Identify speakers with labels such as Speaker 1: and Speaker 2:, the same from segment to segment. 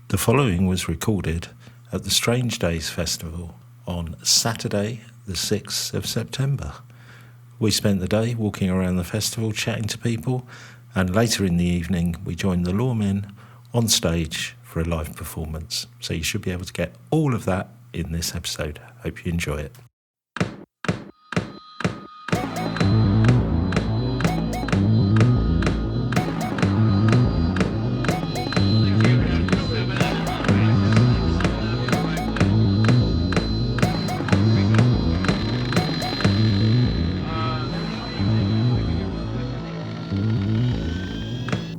Speaker 1: The following was recorded at the Strange Days Festival on Saturday, the 6th of September. We spent the day walking around the festival, chatting to people, and later in the evening we joined the Loremen on stage for a live performance. So you should be able to get all of that in this episode. Hope you enjoy it.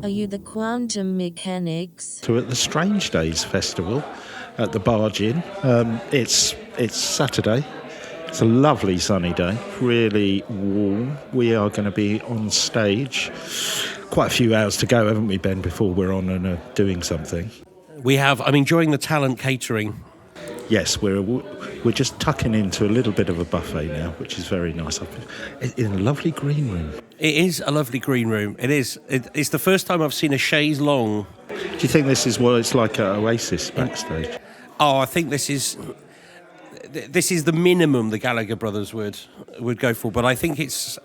Speaker 2: Are you the quantum mechanics?
Speaker 1: So at the Strange Days Festival at the Barge Inn, it's Saturday. It's a lovely sunny day, really warm. We are going to be on stage. Quite a few hours to go, haven't we, Ben, before we're on and doing something?
Speaker 3: We have. I'm enjoying the talent catering.
Speaker 1: Yes, we're just tucking into a little bit of a buffet now, which is very nice. In a lovely green room.
Speaker 3: It is a lovely green room. It is. It's the first time I've seen a chaise longue.
Speaker 1: Do you think this is what it's like at Oasis backstage?
Speaker 3: Oh, I think this is the minimum the Gallagher brothers would go for. But I think it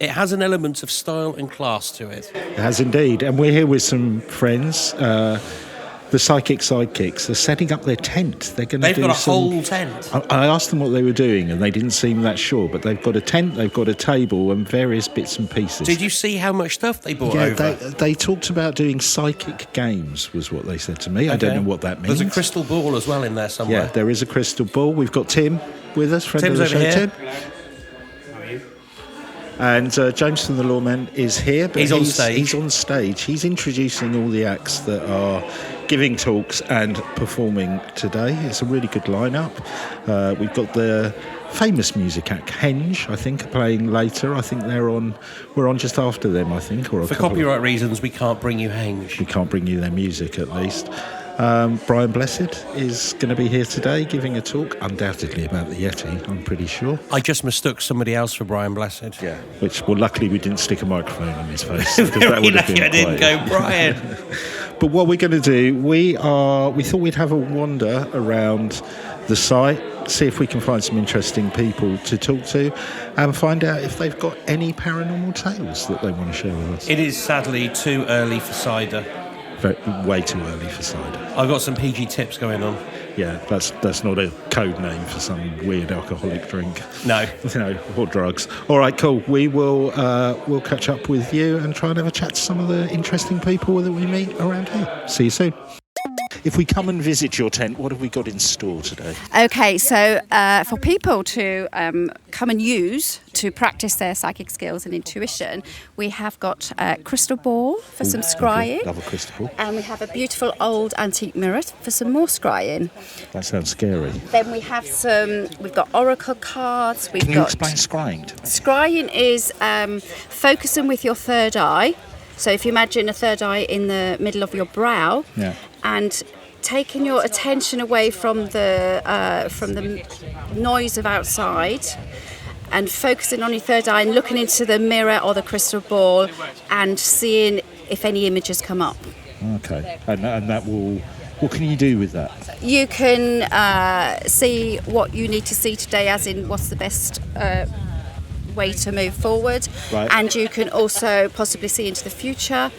Speaker 3: has an element of style and class to it.
Speaker 1: It has indeed. And we're here with some friends. The Psychic Sidekicks are setting up their tent. They've got a
Speaker 3: whole tent.
Speaker 1: I asked them what they were doing, and they didn't seem that sure. But they've got a tent, they've got a table, and various bits and pieces.
Speaker 3: Did you see how much stuff they brought over?
Speaker 1: They talked about doing psychic games, was what they said to me. Okay. I don't know what that means.
Speaker 3: There's a crystal ball as well in there somewhere.
Speaker 1: Yeah, there is a crystal ball. We've got Tim with us, friend
Speaker 3: Tim's
Speaker 1: of the show.
Speaker 3: Here.
Speaker 1: Tim. And James from the Loremen is here. But
Speaker 3: he's on stage.
Speaker 1: He's on stage. He's introducing all the acts that are giving talks and performing today. It's a really good lineup. We've got the famous music act, Henge, I think, playing later. I think we're on just after them, I think. Or
Speaker 3: for copyright reasons, we can't bring you Henge.
Speaker 1: We can't bring you their music, at least. Brian Blessed is going to be here today giving a talk, undoubtedly about the Yeti, I'm pretty sure.
Speaker 3: I just mistook somebody else for Brian Blessed.
Speaker 1: Yeah, luckily we didn't stick a microphone in his face.
Speaker 3: Very lucky I didn't go, Brian.
Speaker 1: But what we're going to do, we thought we'd have a wander around the site, see if we can find some interesting people to talk to, and find out if they've got any paranormal tales that they want to share with us.
Speaker 3: It is sadly too early for cider.
Speaker 1: Way too early for cider.
Speaker 3: I've got some PG tips going on.
Speaker 1: Yeah, that's not a code name for some weird alcoholic drink.
Speaker 3: No.
Speaker 1: Or drugs. All right, cool. We'll catch up with you and try and have a chat to some of the interesting people that we meet around here. See you soon. If we come and visit your tent, what have we got in store today?
Speaker 4: Okay, so for people to come and use to practice their psychic skills and intuition, we have got a crystal ball for some scrying.
Speaker 1: Love a crystal ball.
Speaker 4: And we have a beautiful old antique mirror for some more scrying.
Speaker 1: That sounds scary.
Speaker 4: Then we've got oracle cards.
Speaker 1: Can you explain scrying to me?
Speaker 4: Scrying is focusing with your third eye. So if you imagine a third eye in the middle of your brow, and taking your attention away from the noise of outside, and focusing on your third eye and looking into the mirror or the crystal ball and seeing if any images come up.
Speaker 1: Okay, and that will. What can you do with that?
Speaker 4: You can see what you need to see today, as in what's the best way to move forward,
Speaker 1: right.
Speaker 4: And you can also possibly see into the future.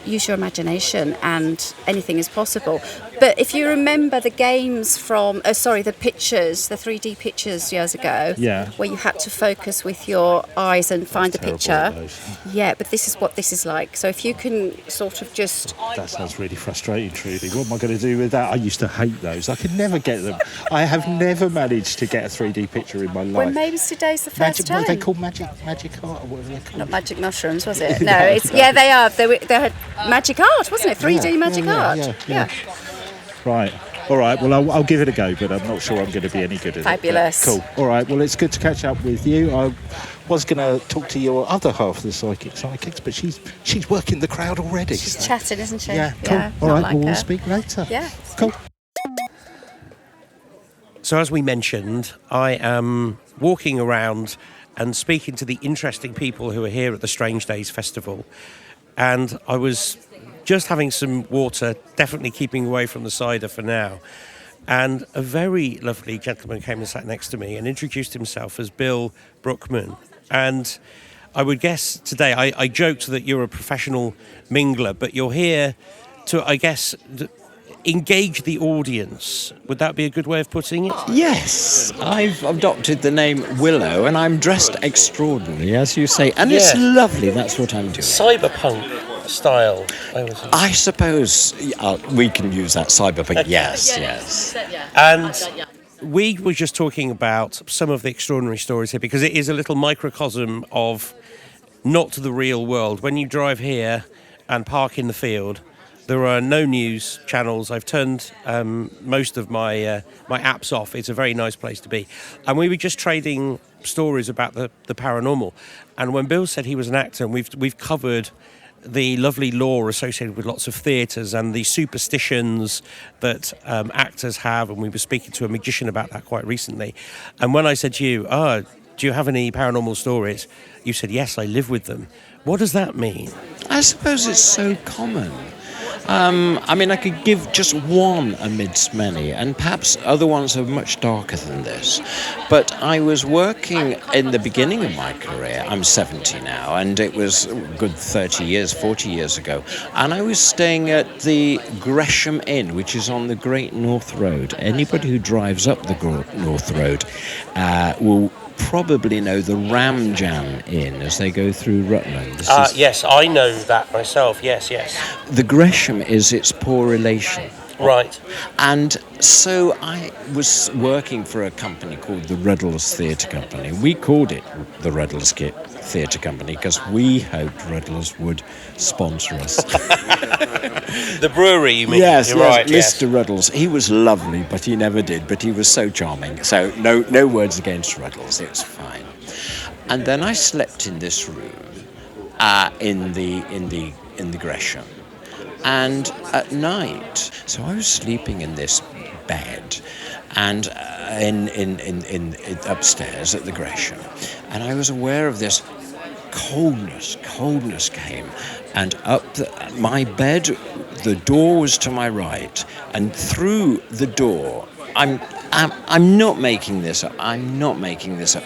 Speaker 4: Use your imagination, and anything is possible. But if you remember the games from, the pictures, the 3D pictures years ago, where you had to focus with your eyes and find a picture. Yeah, but this is what this is like. So if you can sort of just...
Speaker 1: That sounds really frustrating, Trudy. What am I going to do with that? I used to hate those. I could never get them. I have never managed to get a 3D picture in my life.
Speaker 4: Well, maybe today's the first time.
Speaker 1: What are they called? Magic art? Or what are they called?
Speaker 4: Not magic mushrooms, was it? No, they are. They had magic art, wasn't it? 3D magic art.
Speaker 1: Yeah. Right. All right. Well, I'll give it a go, but I'm not sure I'm going to be any good at
Speaker 4: Fabulous.
Speaker 1: it. Cool. All right. Well, it's good to catch up with you. I was going to talk to your other half of the psychics, but she's working the crowd already.
Speaker 4: She's chatting, isn't she?
Speaker 1: Yeah. Cool.
Speaker 4: Yeah,
Speaker 1: all right. We'll speak later.
Speaker 4: Yeah.
Speaker 1: Cool.
Speaker 3: So as we mentioned, I am walking around and speaking to the interesting people who are here at the Strange Days Festival, and I was just having some water, definitely keeping away from the cider for now. And a very lovely gentleman came and sat next to me and introduced himself as Bill Brookman. And I would guess today, I joked that you're a professional mingler, but you're here to, I guess, engage the audience. Would that be a good way of putting it?
Speaker 5: Yes, I've adopted the name Willow, and I'm dressed extraordinarily, as you say, and it's lovely. That's what I'm doing.
Speaker 3: Cyberpunk style.
Speaker 5: I suppose we can use that cyberpunk. Yes.
Speaker 3: And we were just talking about some of the extraordinary stories here, because it is a little microcosm of not the real world. When you drive here and park in the field, there are no news channels. I've turned most of my apps off. It's a very nice place to be. And we were just trading stories about the paranormal. And when Bill said he was an actor, and we've covered the lovely lore associated with lots of theatres and the superstitions that actors have, and we were speaking to a magician about that quite recently. And when I said to you, do you have any paranormal stories? You said, yes, I live with them. What does that mean?
Speaker 5: I suppose it's so common. I could give just one amidst many, and perhaps other ones are much darker than this. But I was working in the beginning of my career. I'm 70 now, and it was a good 40 years ago. And I was staying at the Gresham Inn, which is on the Great North Road. Anybody who drives up the North Road will probably know the Ram Jam Inn as they go through Rutland.
Speaker 3: Yes, I know that myself. Yes.
Speaker 5: The Gresham is its poor relation.
Speaker 3: Right.
Speaker 5: And so I was working for a company called the Ruddles Theatre Company. We called it the Ruddles Theatre Company because we hoped Ruddles would sponsor us.
Speaker 3: The brewery, you mean?
Speaker 5: Yes,
Speaker 3: right,
Speaker 5: Mr. Ruddles. He was lovely, but he never did. But he was so charming. So no words against Ruddles. It was fine. And then I slept in this room in the Gresham. And at night, so I was sleeping in this bed, and in upstairs at the Gresham, and I was aware of this coldness came, and up my bed, the door was to my right, and through the door, I'm not making this up.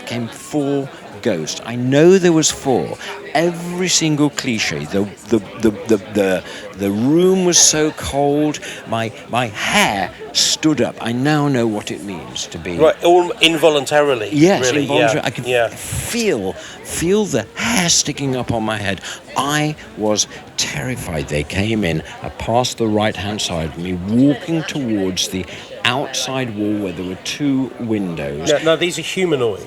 Speaker 5: Came 4 ghosts. I know there was 4. Every single cliche. The room was so cold. My hair stood up. I now know what it means to be
Speaker 3: right. All involuntarily.
Speaker 5: Yes,
Speaker 3: really,
Speaker 5: involuntarily. I could feel the hair sticking up on my head. I was terrified. They came in past the right-hand side of me, walking towards the outside wall where there were 2 windows.
Speaker 3: Now these are humanoid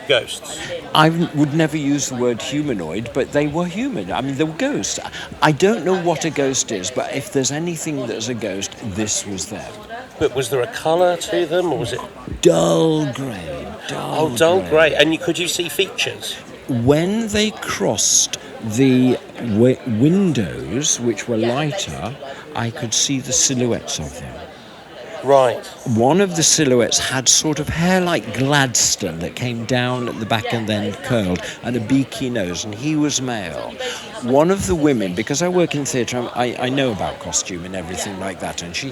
Speaker 3: ghosts.
Speaker 5: I would never use the word humanoid, but they were human. I mean, they were ghosts. I don't know what a ghost is, but if there's anything that's a ghost, this was them.
Speaker 3: But was there a colour to them, or was it
Speaker 5: dull grey?
Speaker 3: Dull grey. And could you see features?
Speaker 5: When they crossed the windows, which were lighter, I could see the silhouettes of them.
Speaker 3: Right.
Speaker 5: One of the silhouettes had sort of hair like Gladstone that came down at the back and then curled, and a beaky nose, and he was male. One of the women, because I work in theatre, I know about costume and everything like that, and she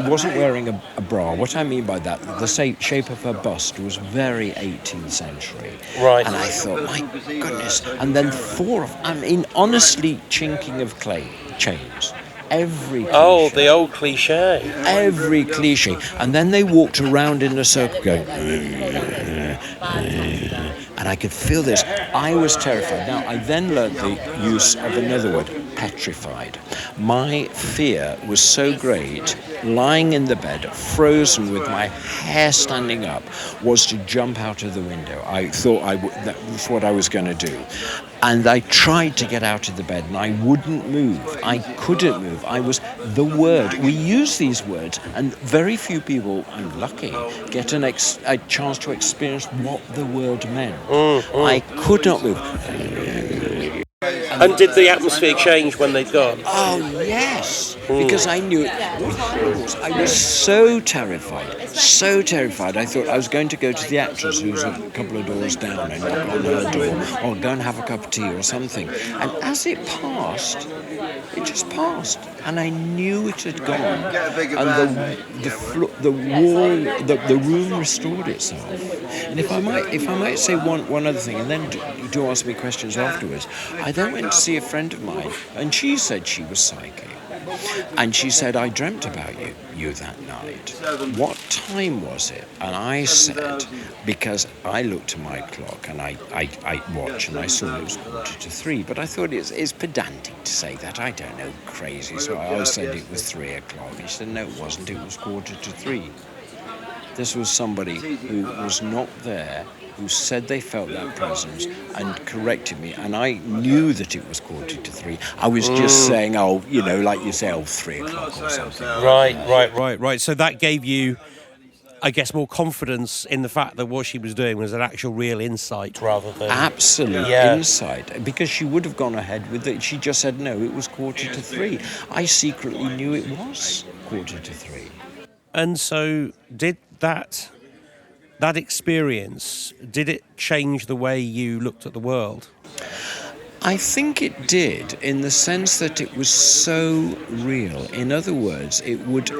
Speaker 5: wasn't wearing a bra. What I mean by that, the shape of her bust was very 18th century.
Speaker 3: Right.
Speaker 5: And I thought, my goodness. And then 4 honestly chinking of chains. Every cliche.
Speaker 3: Oh, the old cliche.
Speaker 5: Every cliche. And then they walked around in a circle going... And I could feel this. I was terrified. Now, I then learned the use of another word, petrified. My fear was so great, lying in the bed, frozen with my hair standing up, was to jump out of the window. I thought that was what I was going to do. And I tried to get out of the bed, and I wouldn't move. I couldn't move. The word. We use these words, and very few people, I'm lucky, get a chance to experience what the word meant. I could not move. And
Speaker 3: And did the atmosphere change when they'd gone?
Speaker 5: Oh, yes, because I knew it. I was so terrified. I thought I was going to go to the actress, who's a couple of doors down, and knock on her door, or go and have a cup of tea or something. And as it passed, it just passed, and I knew it had gone. And the room restored itself. And if I might say one other thing, and then do ask me questions afterwards. I then went to see a friend of mine, and she said she was psychic. And she said, I dreamt about you that night. What time was it? And I said, because I looked at my clock and I watched and I saw it was 2:45. But I thought it's pedantic to say that. I don't know, crazy. So I said it was 3 o'clock. And she said, no, it wasn't. It was 2:45. This was somebody who was not there, who said they felt that presence and corrected me, and I knew that it was 2:45. I was just saying, like you say, 3 o'clock or something.
Speaker 3: Right. So that gave you, I guess, more confidence in the fact that what she was doing was an actual real insight rather than...
Speaker 5: Absolute insight, because she would have gone ahead with it. She just said, no, it was 2:45. I secretly knew it was 2:45.
Speaker 3: And so did that experience, did it change the way you looked at the world?
Speaker 5: I think it did, in the sense that it was so real. In other words, it would,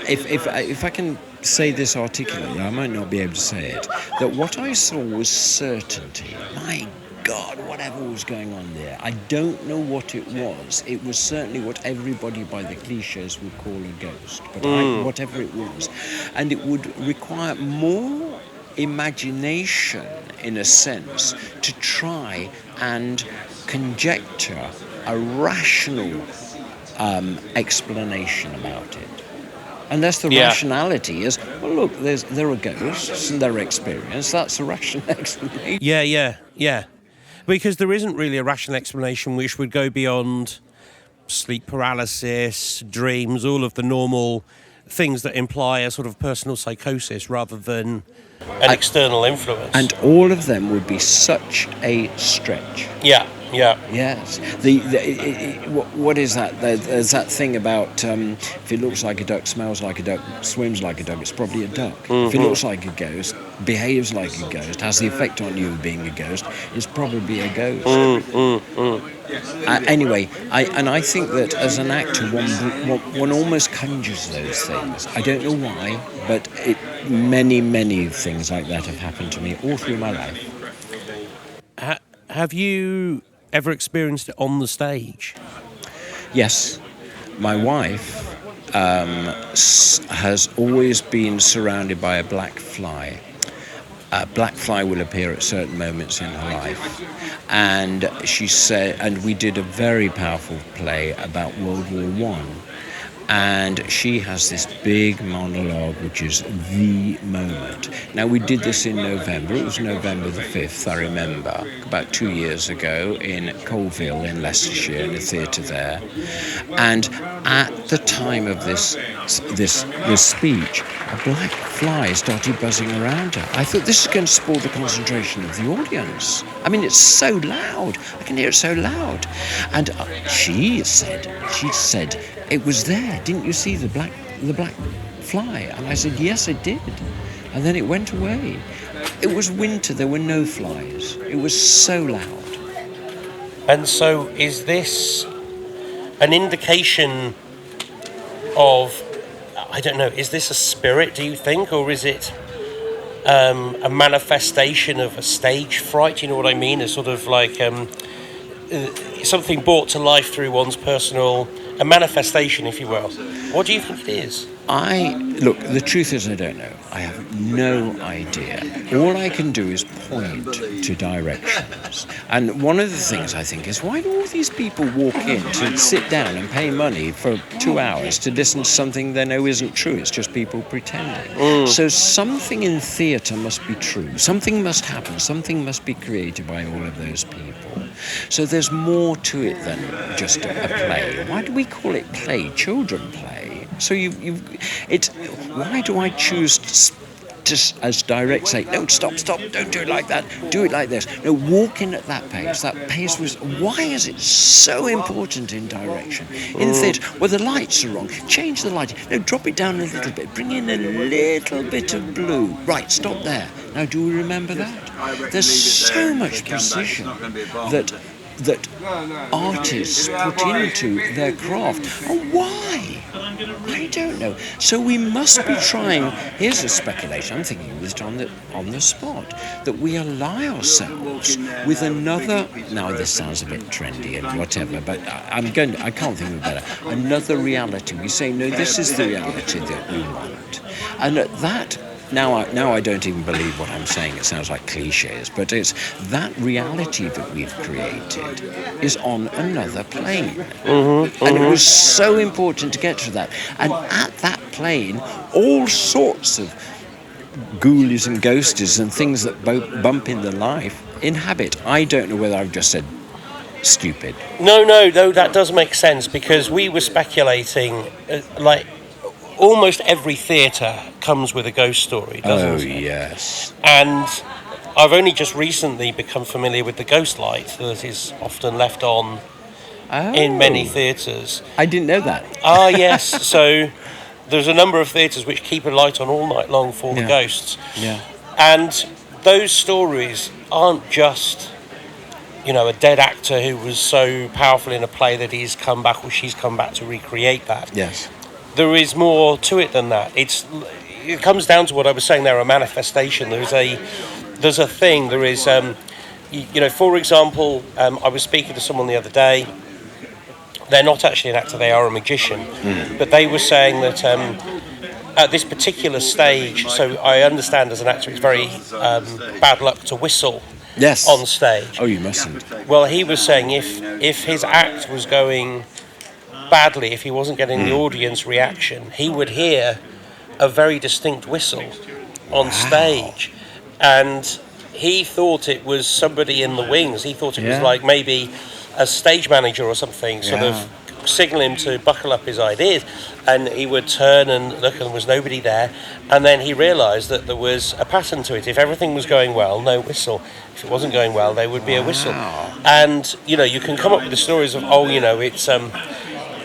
Speaker 5: if I can say this articulately, I might not be able to say it, that what I saw was certainty. My God, whatever was going on there, I don't know what it was. It was certainly what everybody by the cliches would call a ghost, but whatever it was. And it would require more imagination, in a sense, to try and conjecture a rational explanation about it. Unless the rationality is, well, look, there are ghosts and there are experience. That's a rational explanation.
Speaker 3: Yeah. Because there isn't really a rational explanation which would go beyond sleep paralysis, dreams, all of the normal things that imply a sort of personal psychosis rather than an external influence.
Speaker 5: And all of them would be such a stretch.
Speaker 3: Yeah.
Speaker 5: Yes. What is that? There's that thing about if it looks like a duck, smells like a duck, swims like a duck, it's probably a duck. Mm-hmm. If it looks like a ghost, behaves like a ghost, has the effect on you of being a ghost, it's probably a ghost. Anyway, I think that as an actor, one almost conjures those things. I don't know why, but many things like that have happened to me all through my life.
Speaker 3: Have you ever experienced it on the stage?
Speaker 5: Yes. My wife has always been surrounded by a black fly. A black fly will appear at certain moments in her life. And she said, and we did a very powerful play about World War I. And she has this big monologue, which is the moment. Now, we did this in November. It was November the 5th, I remember, about 2 years ago in Colville in Leicestershire, in a theatre there. And at the time of this speech, a black fly started buzzing around her. I thought, this is going to spoil the concentration of the audience. I mean, it's so loud. I can hear it so loud. And she said, it was there. Didn't you see the black fly? And I said, yes, I did. And then it went away. It was winter. There were no flies. It was so loud.
Speaker 3: And so is this an indication of, I don't know, is this a spirit, do you think? Or is it a manifestation of a stage fright? You know what I mean? A sort of like something brought to life through one's personal... a manifestation, if you will. What do you think it is?
Speaker 5: Look, the truth is I don't know. I have no idea. All I can do is point to directions. And one of the things I think is, why do all these people walk in to sit down and pay money for 2 hours to listen to something they know isn't true? It's just people pretending. So something in theatre must be true. Something must happen. Something must be created by all of those people. So there's more to it than just a play. Why do we call it play? Children play. So why do I choose to as direct, say, no, stop, don't do it like that, do it like this. No, walking at that pace. That pace was, why is it so important in direction? In theatre, where the lights are wrong, change the lighting. No, drop it down a little bit, bring in a little bit of blue. Right, stop there. Now, do we remember that? There's so much precision that artists put into their craft. And why? I don't know. So we must be trying, here's a speculation, I'm thinking of it on the spot, that we ally ourselves with another, now this sounds a bit trendy and whatever, but I can't think of a better, another reality. We say, no, this is the reality that we want. And at that, Now I don't even believe what I'm saying. It sounds like cliches, but it's that reality that we've created is on another plane. And it was so important to get to that. And at that plane, all sorts of ghoulies and ghosties and things that bump in the life inhabit. I don't know whether I've just said stupid.
Speaker 3: No, that does make sense, because we were speculating, like, almost every theatre comes with a ghost story, doesn't it?
Speaker 5: Oh, yes.
Speaker 3: And I've only just recently become familiar with the ghost light that is often left on in many theatres.
Speaker 5: I didn't know that.
Speaker 3: Ah, yes. So there's a number of theatres which keep a light on all night long for the ghosts.
Speaker 5: Yeah.
Speaker 3: And those stories aren't just, a dead actor who was so powerful in a play that he's come back or she's come back to recreate that.
Speaker 5: Yes.
Speaker 3: There is more to it than that. It comes down to what I was saying there, a manifestation. There's a thing. There is, for example, I was speaking to someone the other day. They're not actually an actor, they are a magician. But they were saying that at this particular stage, so I understand as an actor it's very bad luck to whistle on stage.
Speaker 5: Oh, you mustn't.
Speaker 3: Well, he was saying if his act was going badly, if he wasn't getting the audience reaction, he would hear a very distinct whistle on stage, and he thought it was somebody in the wings. He thought it was like maybe a stage manager or something, sort of signaling him to buckle up his ideas, and he would turn and look and there was nobody there, and then he realised that there was a pattern to it. If everything was going well, no whistle. If it wasn't going well, there would be a whistle. And you can come up with the stories of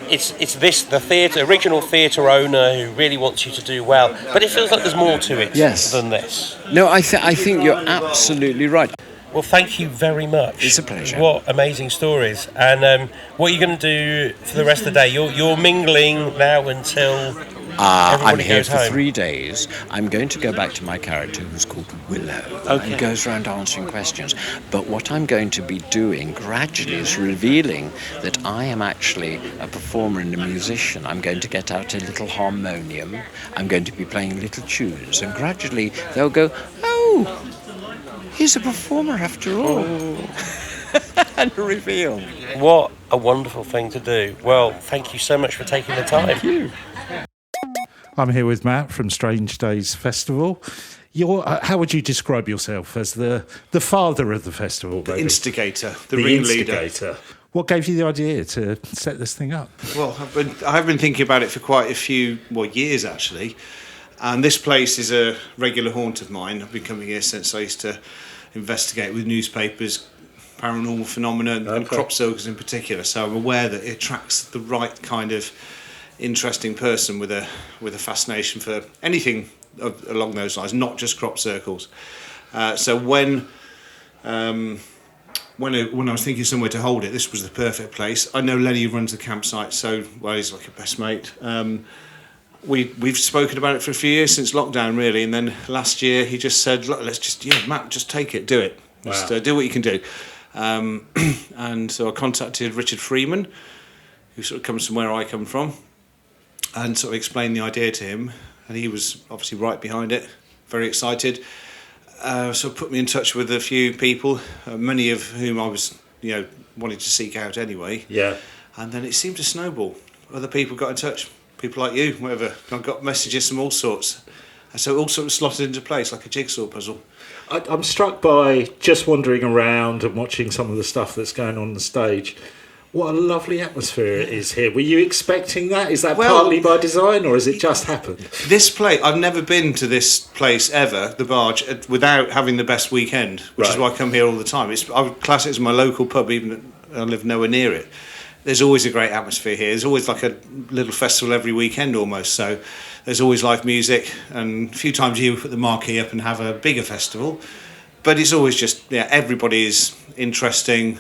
Speaker 3: it's the original theatre owner who really wants you to do well, but it feels like there's more to it than this.
Speaker 5: No, I think you're absolutely right.
Speaker 3: Well, thank you very much.
Speaker 5: It's a pleasure.
Speaker 3: What amazing stories. And what are you going to do for the rest of the day? You're mingling now until
Speaker 5: I'm
Speaker 3: everybody
Speaker 5: here
Speaker 3: goes
Speaker 5: for
Speaker 3: home.
Speaker 5: 3 days. I'm going to go back to my character who's called Willow and goes around answering questions. But what I'm going to be doing gradually is revealing that I am actually a performer and a musician. I'm going to get out a little harmonium. I'm going to be playing little tunes, and gradually they'll go, oh, he's a performer after all. And reveal.
Speaker 3: What a wonderful thing to do. Well, thank you so much for taking the time.
Speaker 5: Thank you.
Speaker 1: I'm here with Matt from Strange Days Festival. How would you describe yourself? As the father of the festival?
Speaker 6: The instigator, the
Speaker 1: ringleader.
Speaker 6: ringleader.
Speaker 1: What gave you the idea to set this thing up?
Speaker 6: Well, I've been thinking about it for quite a few years actually, and this place is a regular haunt of mine. I've been coming here since I used to investigate with newspapers, paranormal phenomena, and crop circles in particular. So I'm aware that it attracts the right kind of interesting person with a fascination for anything along those lines, not just crop circles. So when I was thinking somewhere to hold it, this was the perfect place. I know Lenny, who runs the campsite, he's like a best mate. We've spoken about it for a few years since lockdown, really, and then last year he just said, "Look, Matt, just take it, do it, just do what you can do." And so I contacted Richard Freeman, who sort of comes from where I come from, and sort of explained the idea to him, and he was obviously right behind it, very excited. So put me in touch with a few people, many of whom I was, wanted to seek out anyway.
Speaker 1: Yeah.
Speaker 6: And then it seemed to snowball. Other people got in touch, people like you, whatever. I got messages from all sorts. And so it all sort of slotted into place like a jigsaw puzzle.
Speaker 1: I'm struck by just wandering around and watching some of the stuff that's going on the stage. What a lovely atmosphere it is here. Were you expecting that? Is that
Speaker 6: Well,
Speaker 1: partly by design, or has it just happened?
Speaker 6: This place, I've never been to this place ever, the Barge, without having the best weekend, which is
Speaker 1: Right.
Speaker 6: why I come here all the time. I would class it as my local pub, even though I live nowhere near it. There's always a great atmosphere here. There's always like a little festival every weekend almost. So there's always live music, and a few times a year we put the marquee up and have a bigger festival. But it's always just, everybody is interesting,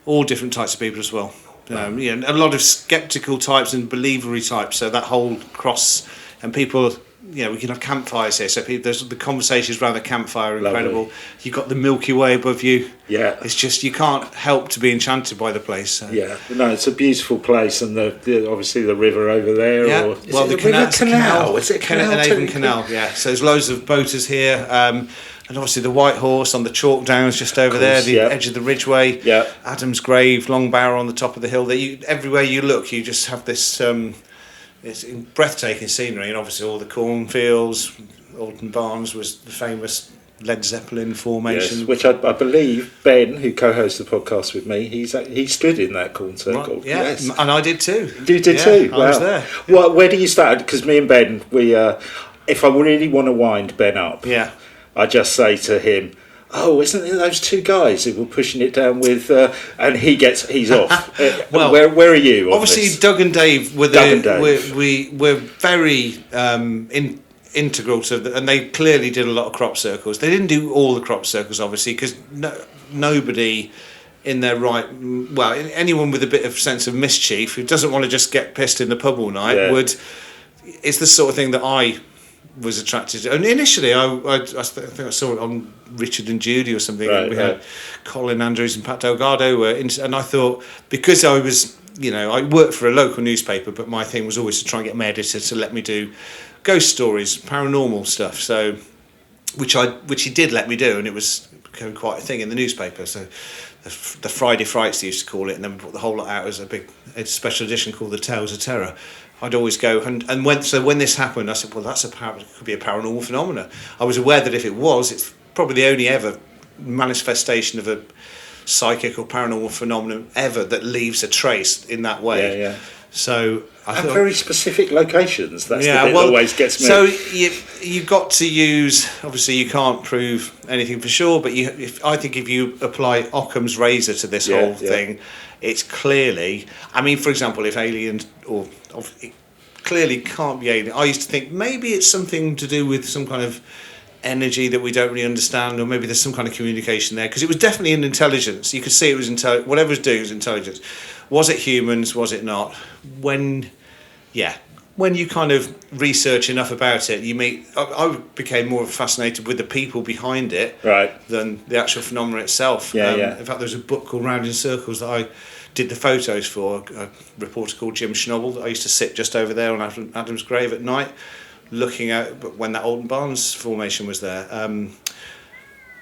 Speaker 6: all different types of people as well. A lot of sceptical types and believery types. So that whole cross, and people, we can have campfires here. So there's the conversations around the campfire are incredible.
Speaker 1: Lovely.
Speaker 6: You've got the Milky Way above you.
Speaker 1: Yeah.
Speaker 6: It's just, you can't help to be enchanted by the place. So.
Speaker 1: Yeah, no, it's a beautiful place, and the obviously the river over there.
Speaker 6: Yeah,
Speaker 1: Or,
Speaker 6: well, the canal.
Speaker 1: Is it a canal?
Speaker 6: An Avon Canal, yeah. So there's loads of boaters here, and obviously the White Horse on the chalk downs just over there, the edge of the Ridgeway.
Speaker 1: Yeah.
Speaker 6: Adam's Grave, Long Barrow on the top of the hill. Everywhere you look, you just have this it's breathtaking scenery, and obviously all the cornfields. Alton Barnes was the famous Led Zeppelin formation,
Speaker 1: Yes, which I believe Ben, who co-hosts the podcast with me, he stood in that corn circle.
Speaker 6: Right, yeah,
Speaker 1: Yes.
Speaker 6: and I did too.
Speaker 1: You did too.
Speaker 6: I
Speaker 1: Wow.
Speaker 6: was there.
Speaker 1: Well, where do you start? Because me and Ben, we, if I really want to wind Ben up,
Speaker 6: Yeah.
Speaker 1: I just say to him, "Oh, isn't it those two guys who were pushing it down with?" And he's off.
Speaker 6: Well,
Speaker 1: where are you? On
Speaker 6: Obviously,
Speaker 1: this?
Speaker 6: Doug and Dave were
Speaker 1: Doug and Dave.
Speaker 6: we're very integral to, and they clearly did a lot of crop circles. They didn't do all the crop circles, obviously, because nobody in their right, well, anyone with a bit of sense of mischief who doesn't want to just get pissed in the pub all night would. It's the sort of thing that I was attracted to. And initially, I think I saw it on Richard and Judy or something.
Speaker 1: Right,
Speaker 6: we had Colin Andrews and Pat Delgado and I thought, because I was, I worked for a local newspaper, but my thing was always to try and get my editor to let me do ghost stories, paranormal stuff. So, which he did let me do, and it was became quite a thing in the newspaper. So, the Friday Frights they used to call it, and then we put the whole lot out as a special edition called the Tales of Terror. I'd always go and when this happened, I said, well, it could be a paranormal phenomena. I was aware that if it was, it's probably the only ever manifestation of a psychic or paranormal phenomenon ever that leaves a trace in that way.
Speaker 1: Yeah.
Speaker 6: So I thought,
Speaker 1: very specific locations. That's the bit that always gets me.
Speaker 6: So you've got to use. Obviously, you can't prove anything for sure, but I think if you apply Occam's razor to this whole thing, it's clearly. I mean, for example, if aliens it clearly can't be alien. I used to think maybe it's something to do with some kind of energy that we don't really understand, or maybe there's some kind of communication there, because it was definitely an intelligence. You could see it was whatever it was doing was intelligence. Was it humans? Was it not? When you kind of research enough about it, I became more fascinated with the people behind it than the actual phenomenon itself. In fact, there was a book called Round in Circles that I did the photos for, a reporter called Jim Schnobel. I used to sit just over there on Adam's Grave at night, looking at when that Alton Barnes formation was there.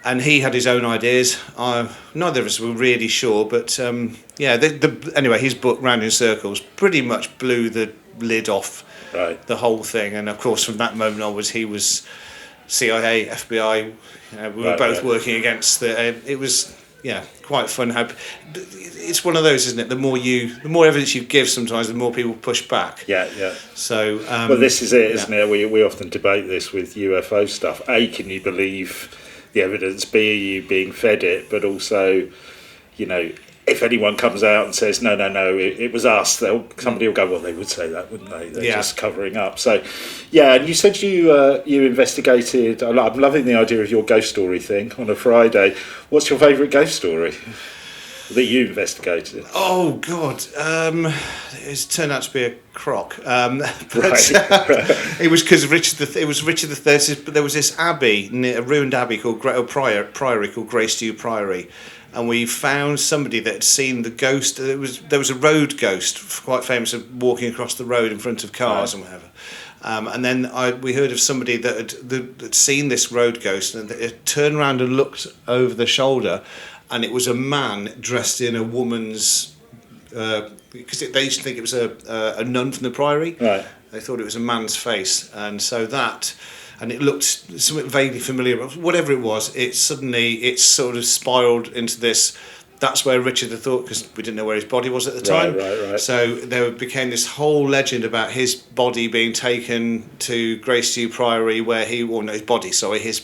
Speaker 6: And he had his own ideas. Neither of us were really sure, but anyway, his book Round in Circles pretty much blew the lid off the whole thing. And of course, from that moment onwards, he was CIA, FBI. We were both working against it was quite fun. It's one of those, isn't it? The more evidence you give, sometimes the more people push back. Yeah. So
Speaker 1: well, this is it, isn't it? We often debate this with UFO stuff. A, can you believe the evidence? B, are you being fed it? But also, if anyone comes out and says no, it was us, somebody will go, well, they would say that, wouldn't they? They're just covering up. So, and you said you investigated. I'm loving the idea of your ghost story thing on a Friday. What's your favourite ghost story that you investigated?
Speaker 6: Oh God, it's turned out to be a crock. It was because it was Richard III. But there was this abbey, a ruined abbey called Priory called Greystew Priory. And we found somebody that had seen the ghost. There was a road ghost, quite famous, of walking across the road in front of cars and whatever. And then we heard of somebody that had seen this road ghost, and it turned around and looked over the shoulder, and it was a man dressed in a woman's. Because they used to think it was a nun from the Priory. Right. They thought it was a man's face, and so that. And it looked something vaguely familiar, but whatever it was, it sort of spiraled into this that's where Richard thought, because we didn't know where his body was at the time.
Speaker 5: Right.
Speaker 6: So there became this whole legend about his body being taken to Graceview Priory, where his body, sorry, him.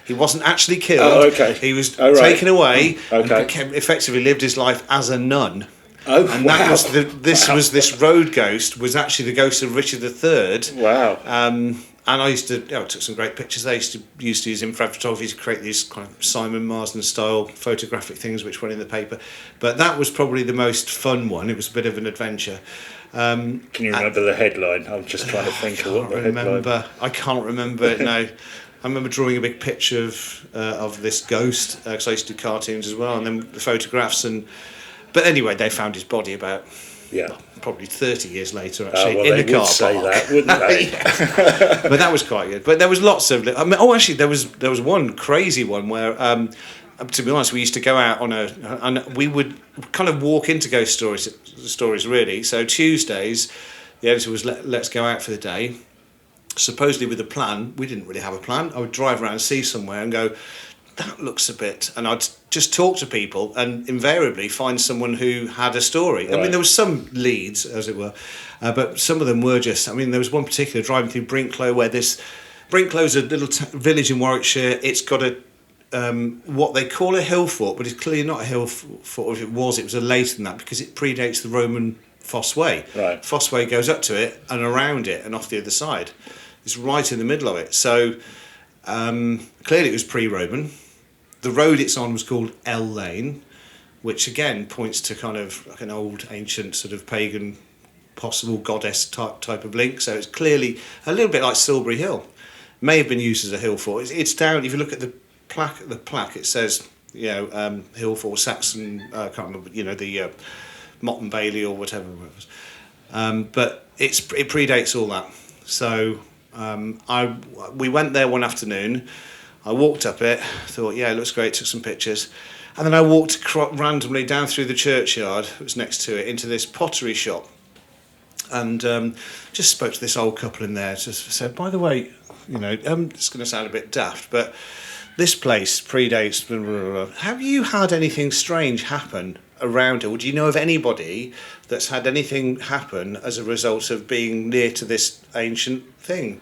Speaker 6: He wasn't actually killed.
Speaker 5: Oh, okay.
Speaker 6: He was taken away and effectively lived his life as a nun.
Speaker 5: Oh,
Speaker 6: and
Speaker 5: wow.
Speaker 6: that was this road ghost was actually the ghost of Richard III.
Speaker 5: Wow.
Speaker 6: And I took some great pictures. I used to use infrared photography to create these kind of Simon Marsden style photographic things which went in the paper. But that was probably the most fun one. It was a bit of an adventure.
Speaker 5: Can you remember the headline? I'm just trying to think of what the headline.
Speaker 6: I can't remember it now. I remember drawing a big picture of this ghost, because I used to do cartoons as well, and then the photographs. But anyway, they found his body about...
Speaker 5: Yeah,
Speaker 6: probably 30 years later, actually,
Speaker 5: in
Speaker 6: the car park.
Speaker 5: Say that, wouldn't they?
Speaker 6: But that was quite good. But there was lots of. Actually, there was one crazy one where, to be honest, we used to go out and we would kind of walk into ghost stories really. So Tuesdays, the editor was let's go out for the day. Supposedly with a plan. We didn't really have a plan. I would drive around and see somewhere and go, that looks a bit, and I'd just talk to people and invariably find someone who had a story. Right. I mean, there was some leads, as it were, but some of them were just, there was one particular driving through Brinklow where Brinklow's a little village in Warwickshire. It's got a, what they call a hill fort, but it's clearly not a hill fort. If it was a later than that because it predates the Roman Fosse Way.
Speaker 5: Right.
Speaker 6: Fosse Way goes up to it and around it and off the other side. It's right in the middle of it. So clearly it was pre-Roman. The road it's on was called L Lane, which again points to kind of like an old, ancient sort of pagan, possible goddess type of link. So it's clearly a little bit like Silbury Hill. May have been used as a hill fort. It's down. If you look at the plaque, it says hill fort Saxon. I can't remember. The Mott and Bailey or whatever it was. But it predates all that. So we went there one afternoon. I walked up it, thought, yeah, it looks great, took some pictures. And then I walked randomly down through the churchyard that was next to it into this pottery shop. And just spoke to this old couple in there, just said, by the way, it's going to sound a bit daft, but this place predates, blah, blah, blah. Have you had anything strange happen around it? Or do you know of anybody that's had anything happen as a result of being near to this ancient thing?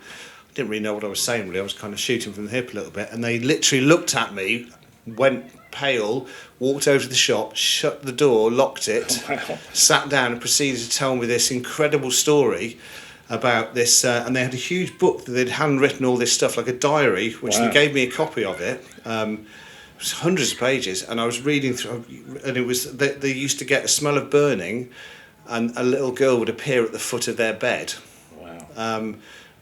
Speaker 6: Didn't really know what I was saying, really. I was kind of shooting from the hip a little bit, and they literally looked at me, went pale, walked over to the shop, shut the door, locked it, sat down and proceeded to tell me this incredible story about this, and they had a huge book that they'd handwritten all this stuff, like a diary, which they gave me a copy of it. It was hundreds of pages, and I was reading through, and it was they used to get a smell of burning, and a little girl would appear at the foot of their bed. Wow.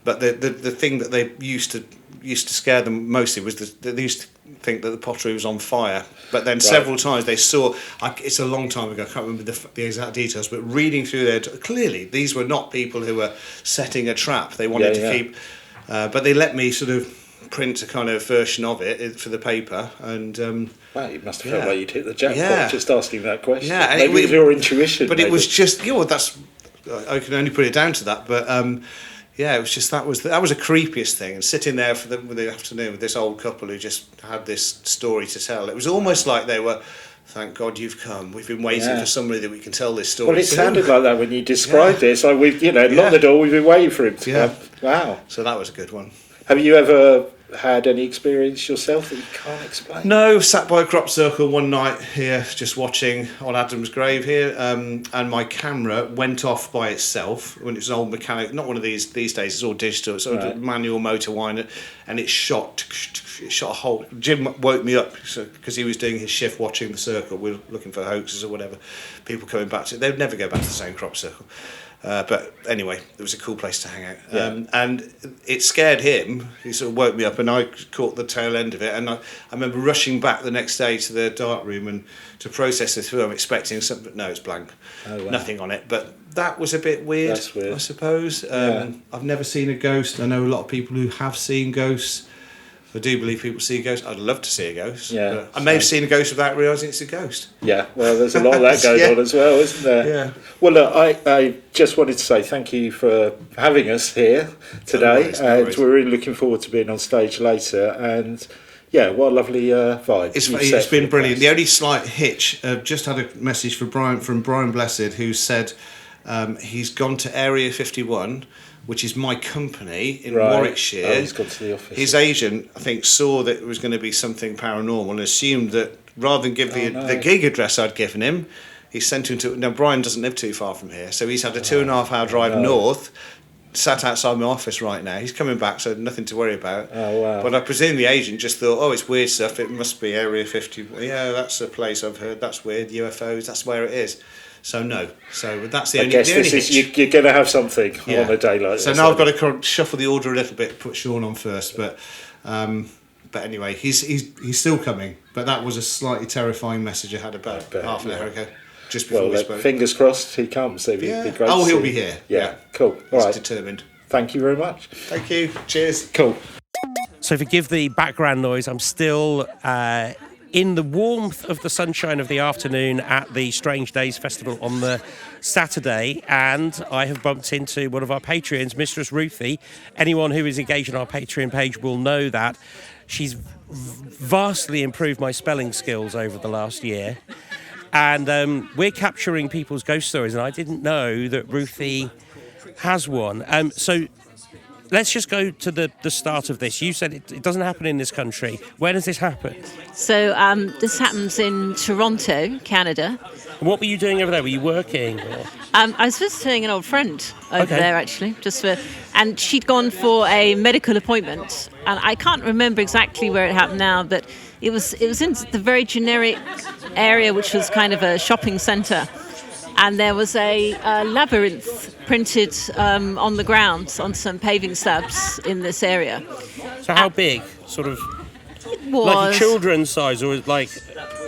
Speaker 6: But the thing that they used to scare them mostly was they used to think that the pottery was on fire. But then several times they saw, it's a long time ago, I can't remember the exact details, but reading through there, clearly these were not people who were setting a trap. They wanted to keep, but they let me sort of print a kind of version of it for the paper. And
Speaker 5: wow, you must have felt like you'd hit the jackpot just asking that question.
Speaker 6: Yeah, and
Speaker 5: maybe it was your intuition.
Speaker 6: But it was just, I can only put it down to that, but... it was just that was the creepiest thing, and sitting there for the afternoon with this old couple who just had this story to tell. It was almost like they were, thank God you've come. We've been waiting for somebody that we can tell this story.
Speaker 5: Well, it sounded like that when you described it. It's like we've locked the door. We've been waiting for him to come. Wow.
Speaker 6: So that was a good one.
Speaker 5: Have you ever had any experience yourself that you can't explain?
Speaker 6: No, sat by a crop circle one night here, just watching on Adam's grave here, and my camera went off by itself when it was an old mechanic, not one of these days, it's all digital, it's a manual motor winder, and it shot a hole. Jim woke me up because he was doing his shift watching the circle. We were looking for hoaxes or whatever, people coming back to it. They'd never go back to the same crop circle. But anyway, it was a cool place to hang out. And it scared him. He sort of woke me up and I caught the tail end of it. And I remember rushing back the next day to the dark room and to process it through. I'm expecting something. No, it's blank. Oh, wow. Nothing on it. But that was a bit weird,
Speaker 5: That's weird.
Speaker 6: I suppose. I've never seen a ghost. I know a lot of people who have seen ghosts. I do believe people see ghosts. I'd love to see a ghost. Yeah, I may have seen a ghost without realising it's a ghost.
Speaker 5: Yeah, well, there's a lot of that going on as well, isn't there?
Speaker 6: Yeah.
Speaker 5: Well, look, I just wanted to say thank you for having us here today, and we're really looking forward to being on stage later. And
Speaker 1: Yeah, what a lovely vibe.
Speaker 6: It's been brilliant. The only slight hitch, just had a message from Brian Blessed, who said he's gone to Area 51, which is my company in Warwickshire.
Speaker 1: Oh, he's gone to the office.
Speaker 6: His agent, I think, saw that it was going to be something paranormal and assumed that rather than give the gig address I'd given him, he sent him to... Now, Brian doesn't live too far from here, so he's had a 2.5 hour drive north, sat outside my office right now. He's coming back, so nothing to worry about.
Speaker 1: Oh, wow.
Speaker 6: But I presume the agent just thought, it's weird stuff, it must be Area 50. Yeah, that's a place I've heard, that's weird, UFOs, that's where it is. So no, so that's the only. I guess
Speaker 1: you're going to have something on a day like this.
Speaker 6: So now I've got to shuffle the order a little bit, put Sean on first, but anyway, he's still coming. But that was a slightly terrifying message I had about half an hour ago, just before we spoke.
Speaker 1: Fingers crossed he comes. It'd be great.
Speaker 6: Oh, he'll be here.
Speaker 1: Yeah, cool. All right,
Speaker 6: determined.
Speaker 1: Thank you very much.
Speaker 6: Thank you. Cheers.
Speaker 1: Cool.
Speaker 3: So forgive the background noise. I'm still in the warmth of the sunshine of the afternoon at the Strange Days Festival on the Saturday, and I have bumped into one of our Patreons, Mistress Ruthie. Anyone who is engaged on our Patreon page will know that she's vastly improved my spelling skills over the last year, and we're capturing people's ghost stories, and I didn't know that Ruthie has one. So let's just go to the start of this. You said it doesn't happen in this country. Where does this happen?
Speaker 7: So this happens in Toronto, Canada.
Speaker 3: What were you doing over there? Were you working?
Speaker 7: I was visiting an old friend over there, actually, and she'd gone for a medical appointment. And I can't remember exactly where it happened now, but it was in the very generic area, which was kind of a shopping centre. And there was a labyrinth printed on the ground on some paving slabs in this area.
Speaker 3: So how big? Sort of
Speaker 7: it was
Speaker 3: like a children's size, or like?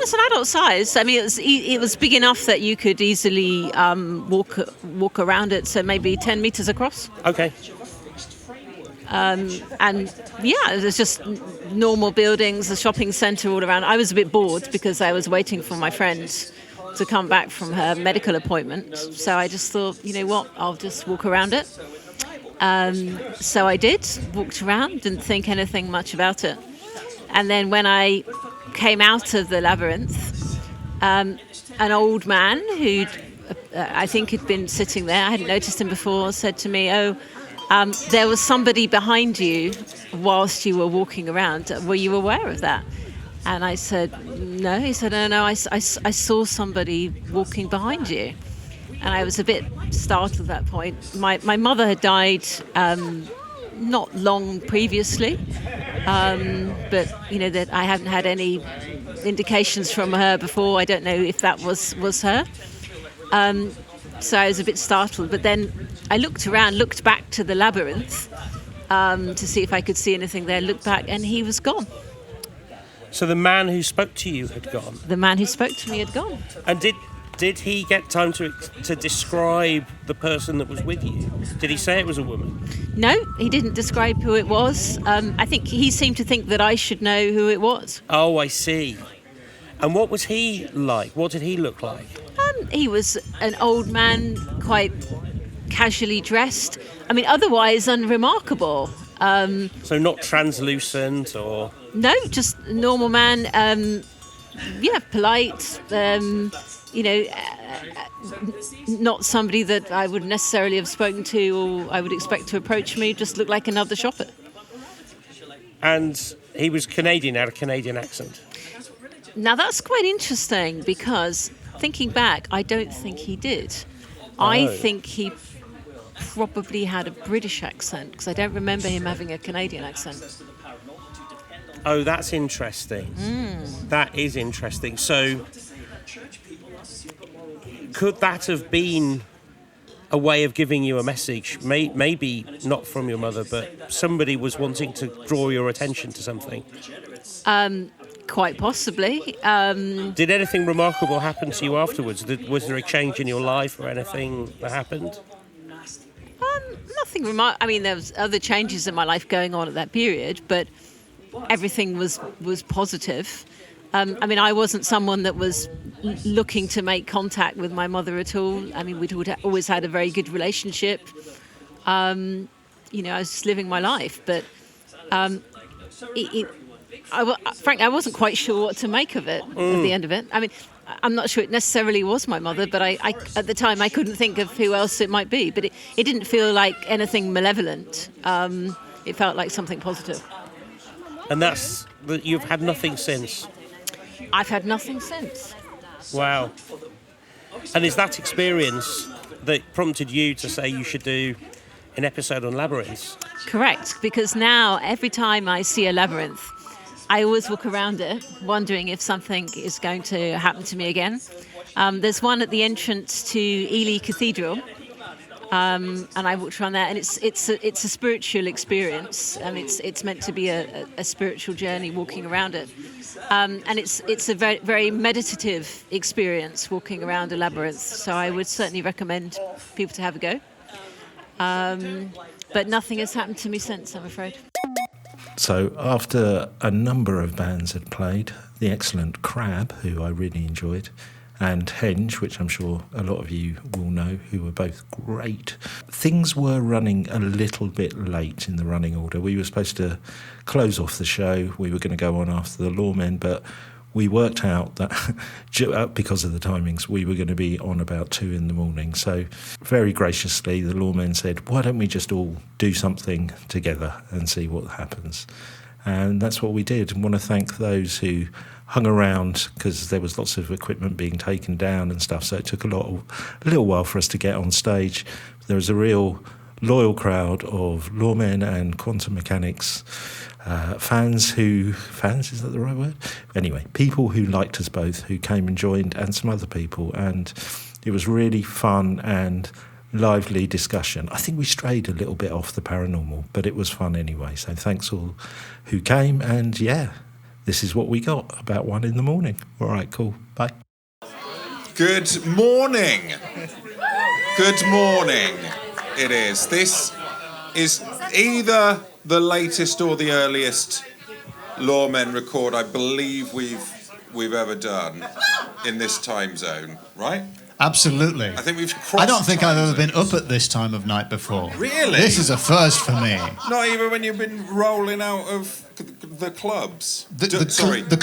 Speaker 7: It's an adult size. I mean, it was big enough that you could easily walk around it. So maybe 10 meters across.
Speaker 3: Okay.
Speaker 7: And yeah, it was just normal buildings, a shopping centre all around. I was a bit bored because I was waiting for my friend to come back from her medical appointment. So I just thought, you know what, I'll just walk around it. So I did, walked around, didn't think anything much about it. And then when I came out of the labyrinth, an old man who I think had been sitting there, I hadn't noticed him before, said to me, there was somebody behind you whilst you were walking around. Were you aware of that? And I said, no. He said, no, I saw somebody walking behind you. And I was a bit startled at that point. My mother had died not long previously, but you know that I hadn't had any indications from her before. I don't know if that was her. So I was a bit startled. But then I looked back to the labyrinth to see if I could see anything there, looked back, and he was gone.
Speaker 3: So the man who spoke to you had gone?
Speaker 7: The man who spoke to me had gone.
Speaker 3: And did he get time to describe the person that was with you? Did he say it was a woman?
Speaker 7: No, he didn't describe who it was. I think he seemed to think that I should know who it was.
Speaker 3: Oh, I see. And what was he like? What did he look like?
Speaker 7: He was an old man, quite casually dressed. I mean, otherwise unremarkable.
Speaker 3: So not translucent or...
Speaker 7: No, just a normal man. Polite. Not somebody that I would necessarily have spoken to or I would expect to approach me. Just looked like another shopper.
Speaker 3: And he was Canadian, had a Canadian accent.
Speaker 7: Now that's quite interesting because thinking back, I don't think he did.
Speaker 3: Oh.
Speaker 7: I think he probably had a British accent because I don't remember him having a Canadian accent.
Speaker 3: Oh, that's interesting. That is interesting. So, could that have been a way of giving you a message? Maybe not from your mother, but somebody was wanting to draw your attention to something?
Speaker 7: Quite possibly.
Speaker 3: Did anything remarkable happen to you afterwards? Was there a change in your life or anything that happened?
Speaker 7: Nothing remarkable. I mean, there was other changes in my life going on at that period, but everything was positive. I mean, I wasn't someone that was looking to make contact with my mother at all. I mean, we'd always had a very good relationship. I was just living my life, but frankly, I wasn't quite sure what to make of it at the end of it. I mean, I'm not sure it necessarily was my mother, but I at the time I couldn't think of who else it might be. But it didn't feel like anything malevolent. It felt like something positive.
Speaker 3: And that's that you've had nothing since.
Speaker 7: I've had nothing since.
Speaker 3: Wow. And is that experience that prompted you to say you should do an episode on labyrinths?
Speaker 7: Correct, because now every time I see a labyrinth, I always walk around it, wondering if something is going to happen to me again. There's one at the entrance to Ely Cathedral, and I walked around there, and it's a spiritual experience. It's meant to be a spiritual journey walking around it, and it's a very, very meditative experience walking around a labyrinth. So I would certainly recommend people to have a go. But nothing has happened to me since, I'm afraid.
Speaker 1: So after a number of bands had played, the excellent Crab, who I really enjoyed, and Henge, which I'm sure a lot of you will know, who were both great, things were running a little bit late in the running order. We were supposed to close off the show. We were going to go on after the Loremen, but we worked out that because of the timings, we were going to be on about 2 a.m. So very graciously, the Loremen said, why don't we just all do something together and see what happens? And that's what we did. And want to thank those who hung around, because there was lots of equipment being taken down and stuff. So it took a little while for us to get on stage. There was a real loyal crowd of Loremen and quantum mechanics fans, is that the right word? Anyway, people who liked us both, who came and joined, and some other people. And it was really fun and lively discussion. I think we strayed a little bit off the paranormal, but it was fun anyway. So thanks all who came. And yeah, this is what we got about 1 a.m. All right, cool. Bye.
Speaker 8: Good morning. Good morning. It is. This is either the latest or the earliest Loremen record I believe we've ever done in this time zone, right?
Speaker 9: Absolutely.
Speaker 8: I think we've crossed.
Speaker 9: I don't think I've ever been
Speaker 8: zones.
Speaker 9: up at this time of night before.
Speaker 8: Really?
Speaker 9: This is a first for me.
Speaker 8: Not even when you've been rolling out of the clubs.
Speaker 9: The clubs.
Speaker 8: De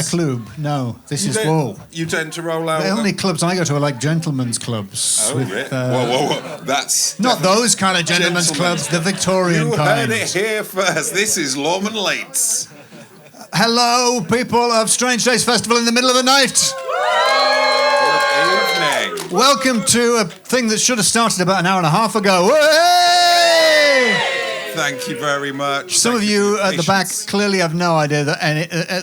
Speaker 8: club.
Speaker 9: No, this is whoa.
Speaker 8: You tend to roll out.
Speaker 9: The only clubs I go to are like gentlemen's clubs.
Speaker 8: Oh, really? Whoa. That's
Speaker 9: not those kind of gentlemen's clubs. The Victorian kind.
Speaker 8: You heard it here first. This is Loremen Lates.
Speaker 9: Hello, people of Strange Days Festival in the middle of the night.
Speaker 8: Evening.
Speaker 9: Welcome to a thing that should have started about an hour and a half ago. Hey!
Speaker 8: Thank you very much.
Speaker 9: Some of you at the back clearly have no idea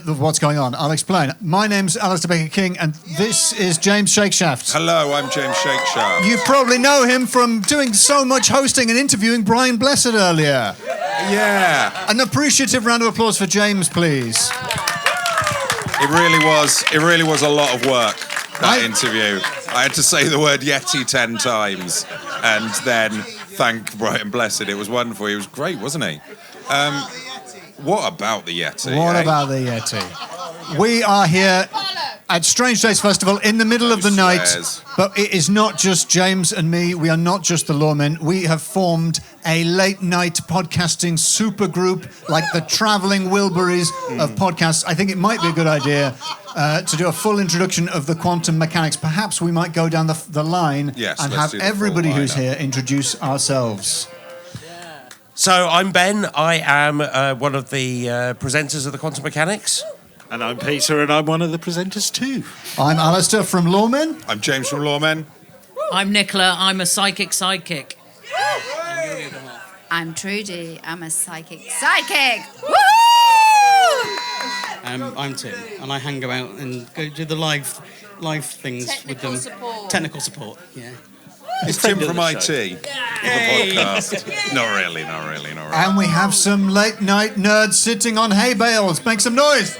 Speaker 9: of what's going on. I'll explain. My name's Alistair Baker-King, and this is James Shakeshaft.
Speaker 8: Hello, I'm James Shakeshaft.
Speaker 9: You probably know him from doing so much hosting and interviewing Brian Blessed earlier.
Speaker 8: Yeah.
Speaker 9: An appreciative round of applause for James, please.
Speaker 8: It really was a lot of work, that interview. I had to say the word Yeti 10 times and then thank Brian Blessed. It was wonderful. He was great, wasn't he? What about the Yeti?
Speaker 9: What about the Yeti? We are here at Strange Days Festival in the middle of the night, but it is not just James and me. We are not just the Loremen. We have formed a late night podcasting supergroup, like the travelling Wilburys of podcasts. I think it might be a good idea to do a full introduction of the quantum mechanics. Perhaps we might go down the line and have everybody who's here introduce ourselves.
Speaker 3: So I'm Ben. I am one of the presenters of the Quantum Mechanics.
Speaker 1: And I'm Peter, and I'm one of the presenters too.
Speaker 9: I'm Alistair from Loremen.
Speaker 8: I'm James from Loremen.
Speaker 10: I'm Nicola. I'm a psychic sidekick.
Speaker 11: I'm Trudy. I'm a psychic sidekick.
Speaker 12: I'm Tim, and I hang about and go do the live things with them. Technical support, yeah.
Speaker 8: It's Tim from IT, the podcast. Not really.
Speaker 9: And we have some late night nerds sitting on hay bales. Make some noise.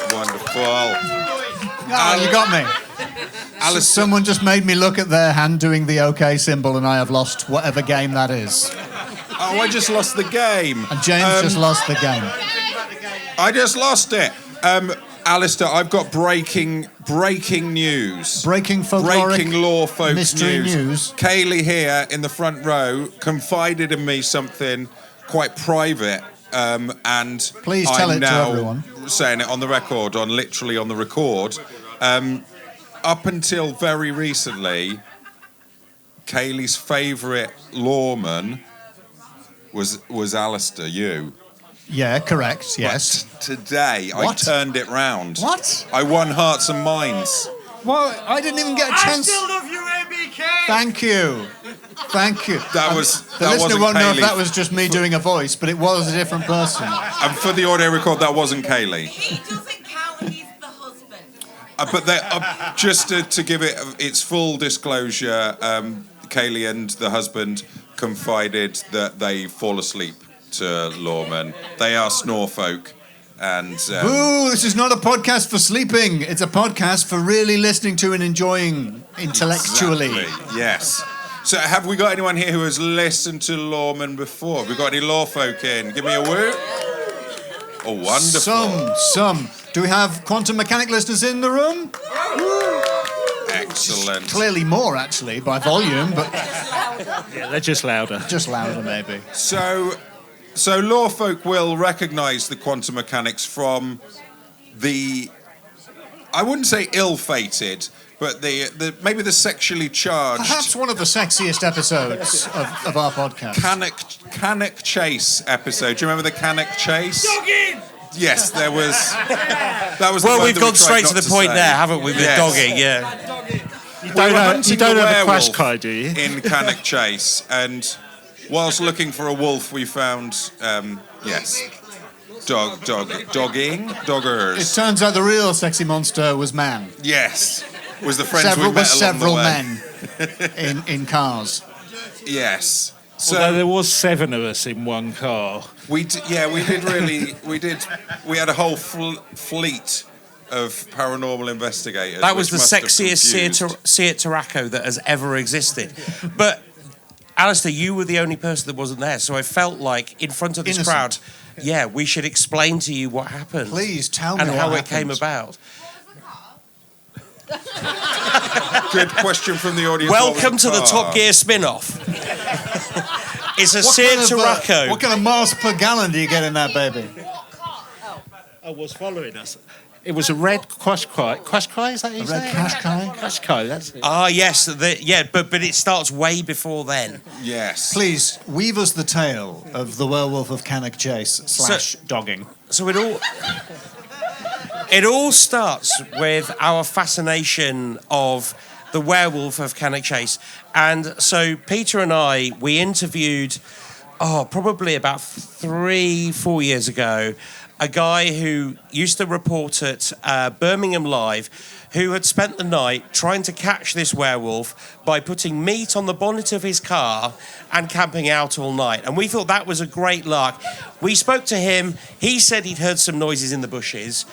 Speaker 8: Wonderful.
Speaker 9: Oh, you got me. Alice, someone just made me look at their hand doing the OK symbol, and I have lost whatever game that is.
Speaker 8: Oh, I just lost the game.
Speaker 9: And James just lost the game.
Speaker 8: I just lost it. Alistair, I've got breaking news.
Speaker 9: Breaking folkloric
Speaker 8: breaking law folk
Speaker 9: mystery news.
Speaker 8: Kaylee here in the front row confided in me something quite private. And
Speaker 9: please tell
Speaker 8: I'm
Speaker 9: it to
Speaker 8: now
Speaker 9: everyone.
Speaker 8: Saying it on the record, literally on the record. Up until very recently, Kaylee's favourite Loreman was Alistair, you.
Speaker 9: Yeah, correct, yes.
Speaker 8: But today,
Speaker 9: What?
Speaker 8: I turned it round.
Speaker 9: What?
Speaker 8: I won hearts and minds.
Speaker 9: Well, I didn't even get a chance.
Speaker 13: I still love you, ABK!
Speaker 9: Thank you. Thank you.
Speaker 8: The
Speaker 9: listener
Speaker 8: wasn't
Speaker 9: won't know if
Speaker 8: Kaylee.
Speaker 9: that was just me doing a voice, but it was a different person.
Speaker 8: And for the audio record, that wasn't Kaylee.
Speaker 13: He doesn't count, he's the husband.
Speaker 8: But just to give it its full disclosure, Kaylee and the husband confided that they fall asleep to Loremen. They are snore folk. And
Speaker 9: Boo! This is not a podcast for sleeping. It's a podcast for really listening to and enjoying intellectually.
Speaker 8: Exactly, yes. So have we got anyone here who has listened to Loremen before? Have we got any lore folk in? Give me a woo. Oh, wonderful.
Speaker 9: Some. Do we have quantum mechanic listeners in the room?
Speaker 8: Excellent.
Speaker 9: Clearly more, actually, by volume, but...
Speaker 1: Yeah, they're just louder.
Speaker 9: Just louder, maybe.
Speaker 8: So lore folk will recognise the quantum mechanics from the, I wouldn't say ill-fated, but maybe the sexually charged.
Speaker 9: Perhaps one of the sexiest episodes of our podcast.
Speaker 8: Cannock Chase episode. Do you remember the Cannock Chase?
Speaker 13: Dogging!
Speaker 8: Yes, there was. That was.
Speaker 3: Well,
Speaker 8: the word
Speaker 3: we've
Speaker 8: that
Speaker 3: gone
Speaker 8: we tried
Speaker 3: straight
Speaker 8: not
Speaker 3: to the point
Speaker 8: say.
Speaker 3: there, haven't we, with
Speaker 8: Yes.
Speaker 3: dogging? Yeah.
Speaker 1: You don't have a crash card, do you?
Speaker 8: In Cannock Chase, and whilst looking for a wolf, we found doggers.
Speaker 9: It turns out the real sexy monster was man.
Speaker 8: Yes, was the friends we met
Speaker 9: several
Speaker 8: along the way.
Speaker 9: men in cars.
Speaker 8: Yes. So
Speaker 1: Although there was 7 of us in one car.
Speaker 8: we did we had a whole fleet of paranormal investigators.
Speaker 3: That was
Speaker 8: which
Speaker 3: the
Speaker 8: must have
Speaker 3: sexiest Seat Tarraco that has ever existed. But, Alistair, you were the only person that wasn't there, so I felt like, in front of this
Speaker 9: Innocent.
Speaker 3: crowd, we should explain to you what happened.
Speaker 9: Please tell me
Speaker 3: and how
Speaker 9: what
Speaker 3: it came
Speaker 9: happened.
Speaker 3: about.
Speaker 8: Good question from the audience.
Speaker 3: Welcome to the Top Gear spin-off. It's a Seat Tarraco.
Speaker 9: What kind of miles per gallon do you get in that baby?
Speaker 1: I was following us. It was a red Qashqai. Qashqai, is that how you say
Speaker 9: Red
Speaker 1: it?
Speaker 9: Qashqai?
Speaker 1: Qashqai, that's it.
Speaker 3: Ah, yes. But it starts way before then.
Speaker 8: Yes.
Speaker 9: Please, weave us the tale of the werewolf of Cannock Chase / dogging.
Speaker 3: So it all starts with our fascination of the werewolf of Cannock Chase. And so Peter and I, we interviewed, probably about 3-4 years ago, a guy who used to report at Birmingham Live, who had spent the night trying to catch this werewolf by putting meat on the bonnet of his car and camping out all night. And we thought that was a great lark. We spoke to him. He said he'd heard some noises in the bushes.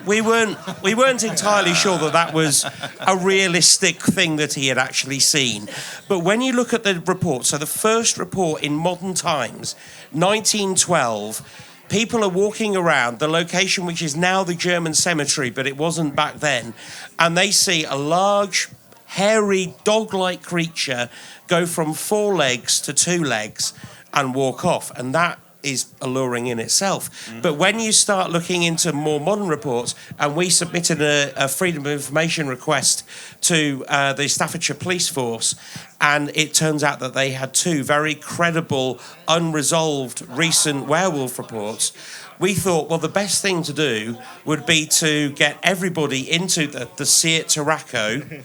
Speaker 3: We weren't entirely sure that was a realistic thing that he had actually seen. But when you look at the report, so the first report in modern times, 1912, people are walking around the location which is now the German cemetery, but it wasn't back then, and they see a large, hairy, dog-like creature go from 4 legs to 2 legs and walk off, and that is alluring in itself. But when you start looking into more modern reports, and we submitted a Freedom of Information request to the Staffordshire Police Force, and it turns out that they had 2 very credible, unresolved recent werewolf reports, we thought, well, the best thing to do would be to get everybody into the Seat Tarraco,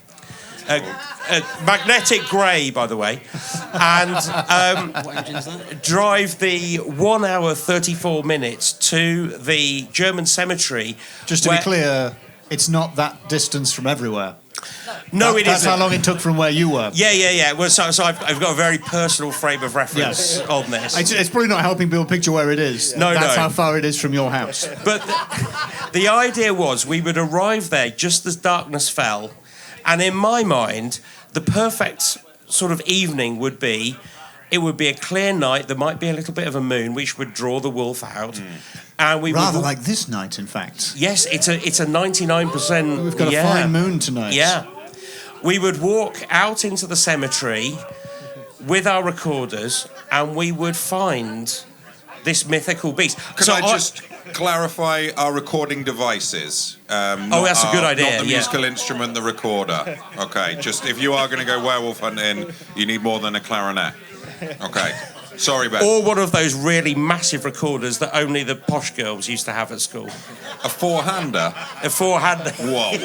Speaker 3: magnetic grey, by the way, and drive the 1 hour 34 minutes to the German cemetery.
Speaker 9: Just to be clear, it's not that distance from everywhere.
Speaker 3: No, it
Speaker 9: That's
Speaker 3: isn't.
Speaker 9: how long it took from where you were.
Speaker 3: Yeah. Well, so I've got a very personal frame of reference on this.
Speaker 9: It's probably not helping people picture where it is. That's how far it is from your house.
Speaker 3: But the idea was we would arrive there just as darkness fell, and in my mind, the perfect sort of evening would be, it would be a clear night, there might be a little bit of a moon, which would draw the wolf out. And we
Speaker 9: Rather
Speaker 3: would,
Speaker 9: like this night, in fact.
Speaker 3: yes, it's a 99%.
Speaker 9: We've got a fine moon tonight.
Speaker 3: Yeah. We would walk out into the cemetery with our recorders, and we would find this mythical beast.
Speaker 8: Can I just clarify our recording devices?
Speaker 3: That's a good idea.
Speaker 8: Not the musical instrument, the recorder. Okay, just if you are going to go werewolf hunting, you need more than a clarinet. Okay. Sorry, Ben.
Speaker 3: Or one of those really massive recorders that only the posh girls used to have at school.
Speaker 8: A four-hander?
Speaker 3: A four-hander.
Speaker 8: Whoa.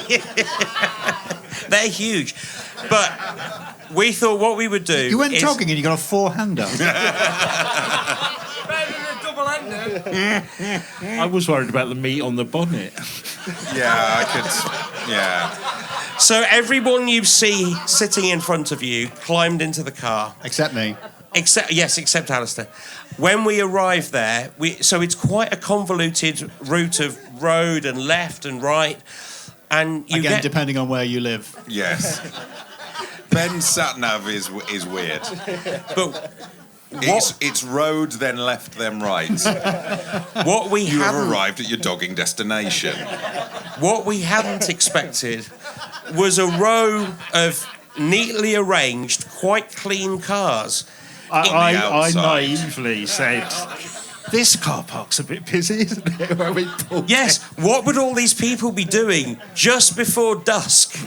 Speaker 3: They're huge. But we thought what we would do...
Speaker 9: You went jogging and you got a four-hander.
Speaker 1: I was worried about the meat on the bonnet.
Speaker 8: Yeah, I could... Yeah.
Speaker 3: So everyone you see sitting in front of you climbed into the car.
Speaker 9: Except me.
Speaker 3: Except Alistair. When we arrived there, so it's quite a convoluted route of road and left and right, and you
Speaker 9: Again, depending on where you live.
Speaker 8: Yes. Ben's sat-nav is weird.
Speaker 3: But
Speaker 8: it's road, then left, then right. You have arrived at your dogging destination.
Speaker 3: What we hadn't expected was a row of neatly arranged, quite clean cars.
Speaker 1: I naively said, this car park's a bit busy, isn't it? Where we pulled
Speaker 3: Yes, what would all these people be doing just before dusk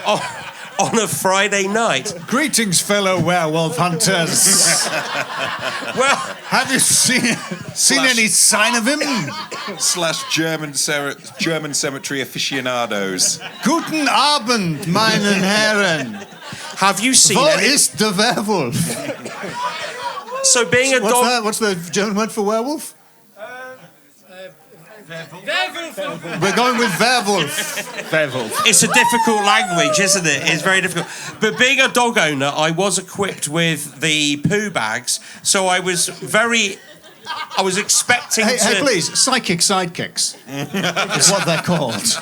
Speaker 3: on a Friday night?
Speaker 9: Greetings, fellow werewolf hunters.
Speaker 3: Well,
Speaker 9: have you seen any sign of him?
Speaker 8: / German cemetery aficionados.
Speaker 9: Guten Abend, meinen Herren.
Speaker 3: Have you seen
Speaker 9: Wo ist der Werwolf?
Speaker 3: So being a dog...
Speaker 9: What's the German word for werewolf? We're going with werewolf.
Speaker 1: Werewolf.
Speaker 3: It's a difficult language, isn't it? It's very difficult. But being a dog owner, I was equipped with the poo bags, so I was expecting to...
Speaker 9: Hey, please, psychic sidekicks is what they're called.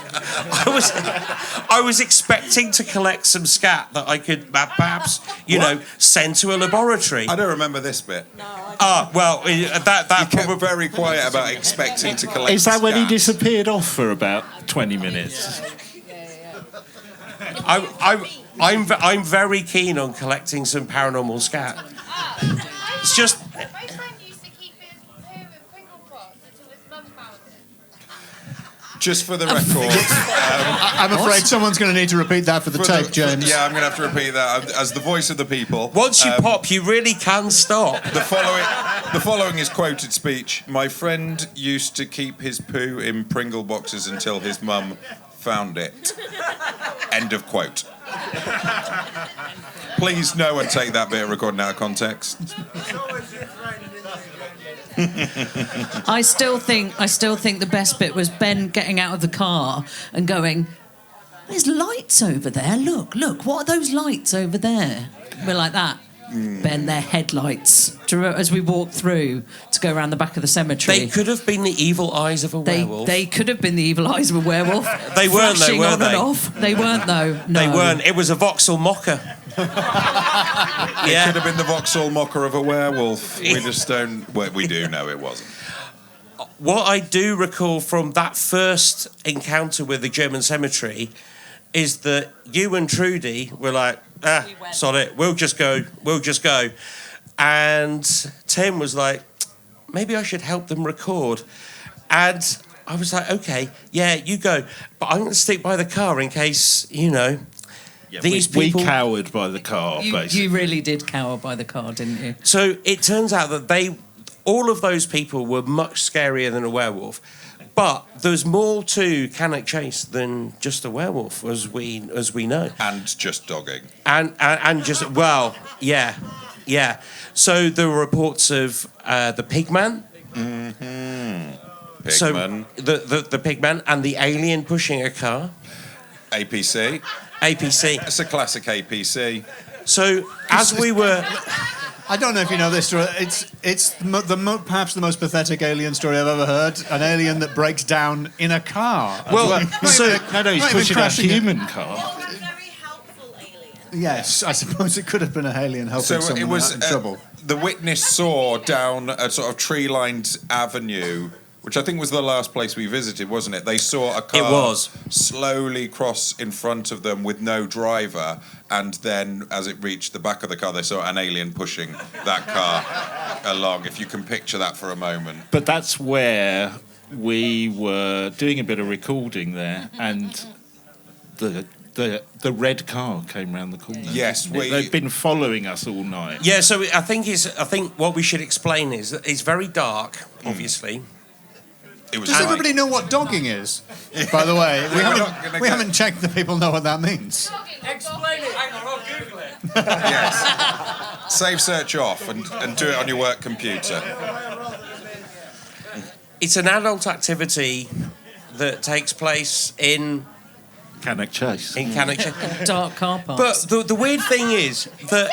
Speaker 3: I was expecting to collect some scat that I could perhaps, send to a laboratory.
Speaker 8: I don't remember this bit.
Speaker 3: That
Speaker 8: you kept very quiet about expecting to collect.
Speaker 1: Is that
Speaker 8: scat.
Speaker 1: when he disappeared off for about 20 minutes?
Speaker 3: I'm very keen on collecting some paranormal scat. It's just...
Speaker 8: Just for the record,
Speaker 9: I'm afraid someone's going to need to repeat that for the tape, James.
Speaker 8: Yeah, I'm going to have to repeat that as the voice of the people.
Speaker 3: Once you pop, you really can stop.
Speaker 8: The following is quoted speech. My friend used to keep his poo in Pringle boxes until his mum found it. End of quote. Please, no one take that bit of recording out of context.
Speaker 10: I still think the best bit was Ben getting out of the car and going, there's lights over there, look, what are those lights over there? We're like that. Ben, they're headlights. As we walked through to go around the back of the cemetery.
Speaker 3: They could have been the evil eyes of a werewolf.
Speaker 10: They could have been the evil eyes of a werewolf.
Speaker 3: They weren't, though, were they?
Speaker 10: And off. They weren't, though. No.
Speaker 3: They weren't. It was a Vauxhall Mocker.
Speaker 8: It could have been the Vauxhall Mocker of a werewolf. We just don't... Well, we do know it wasn't.
Speaker 3: What I do recall from that first encounter with the German cemetery is that you and Trudy were like, sod it, we'll just go. And Tim was like, maybe I should help them record. And I was like, okay, yeah, you go. But I'm going to stick by the car in case, these people...
Speaker 1: We cowered by the car, basically.
Speaker 10: You really did cower by the car, didn't you?
Speaker 3: So it turns out that all of those people were much scarier than a werewolf. But there's more to Cannock Chase than just a werewolf, as we know.
Speaker 8: And just dogging.
Speaker 3: And just, well, yeah. So there were reports of the Pigman.
Speaker 8: Mm-hmm. Pigman.
Speaker 3: So the Pigman and the alien pushing a car.
Speaker 8: APC. It's a classic APC.
Speaker 3: So as we were...
Speaker 9: I don't know if you know this story. It's perhaps the most pathetic alien story I've ever heard. An alien that breaks down in a car.
Speaker 3: Well,
Speaker 1: he's pushing a human car.
Speaker 9: Yes, I suppose it could have been an alien helping someone out in trouble.
Speaker 8: The witness saw down a sort of tree-lined avenue which I think was the last place we visited, wasn't it? They saw a car
Speaker 3: It was.
Speaker 8: slowly cross in front of them with no driver, and then as it reached the back of the car, they saw an alien pushing that car along, if you can picture that for a moment.
Speaker 1: But that's where we were doing a bit of recording there, and the red car came round the corner.
Speaker 8: Yes,
Speaker 1: they've been following us all night.
Speaker 3: Yeah, so I think what we should explain is that it's very dark, obviously.
Speaker 9: Does everybody know what dogging is? By the way, we haven't checked that people know what that means.
Speaker 13: Explain it. Hang on, I'll Google it.
Speaker 8: Yes. Save search off and do it on your work computer.
Speaker 3: It's an adult activity that takes place in
Speaker 1: Cannock Chase.
Speaker 10: Dark car parks.
Speaker 3: But the weird thing is that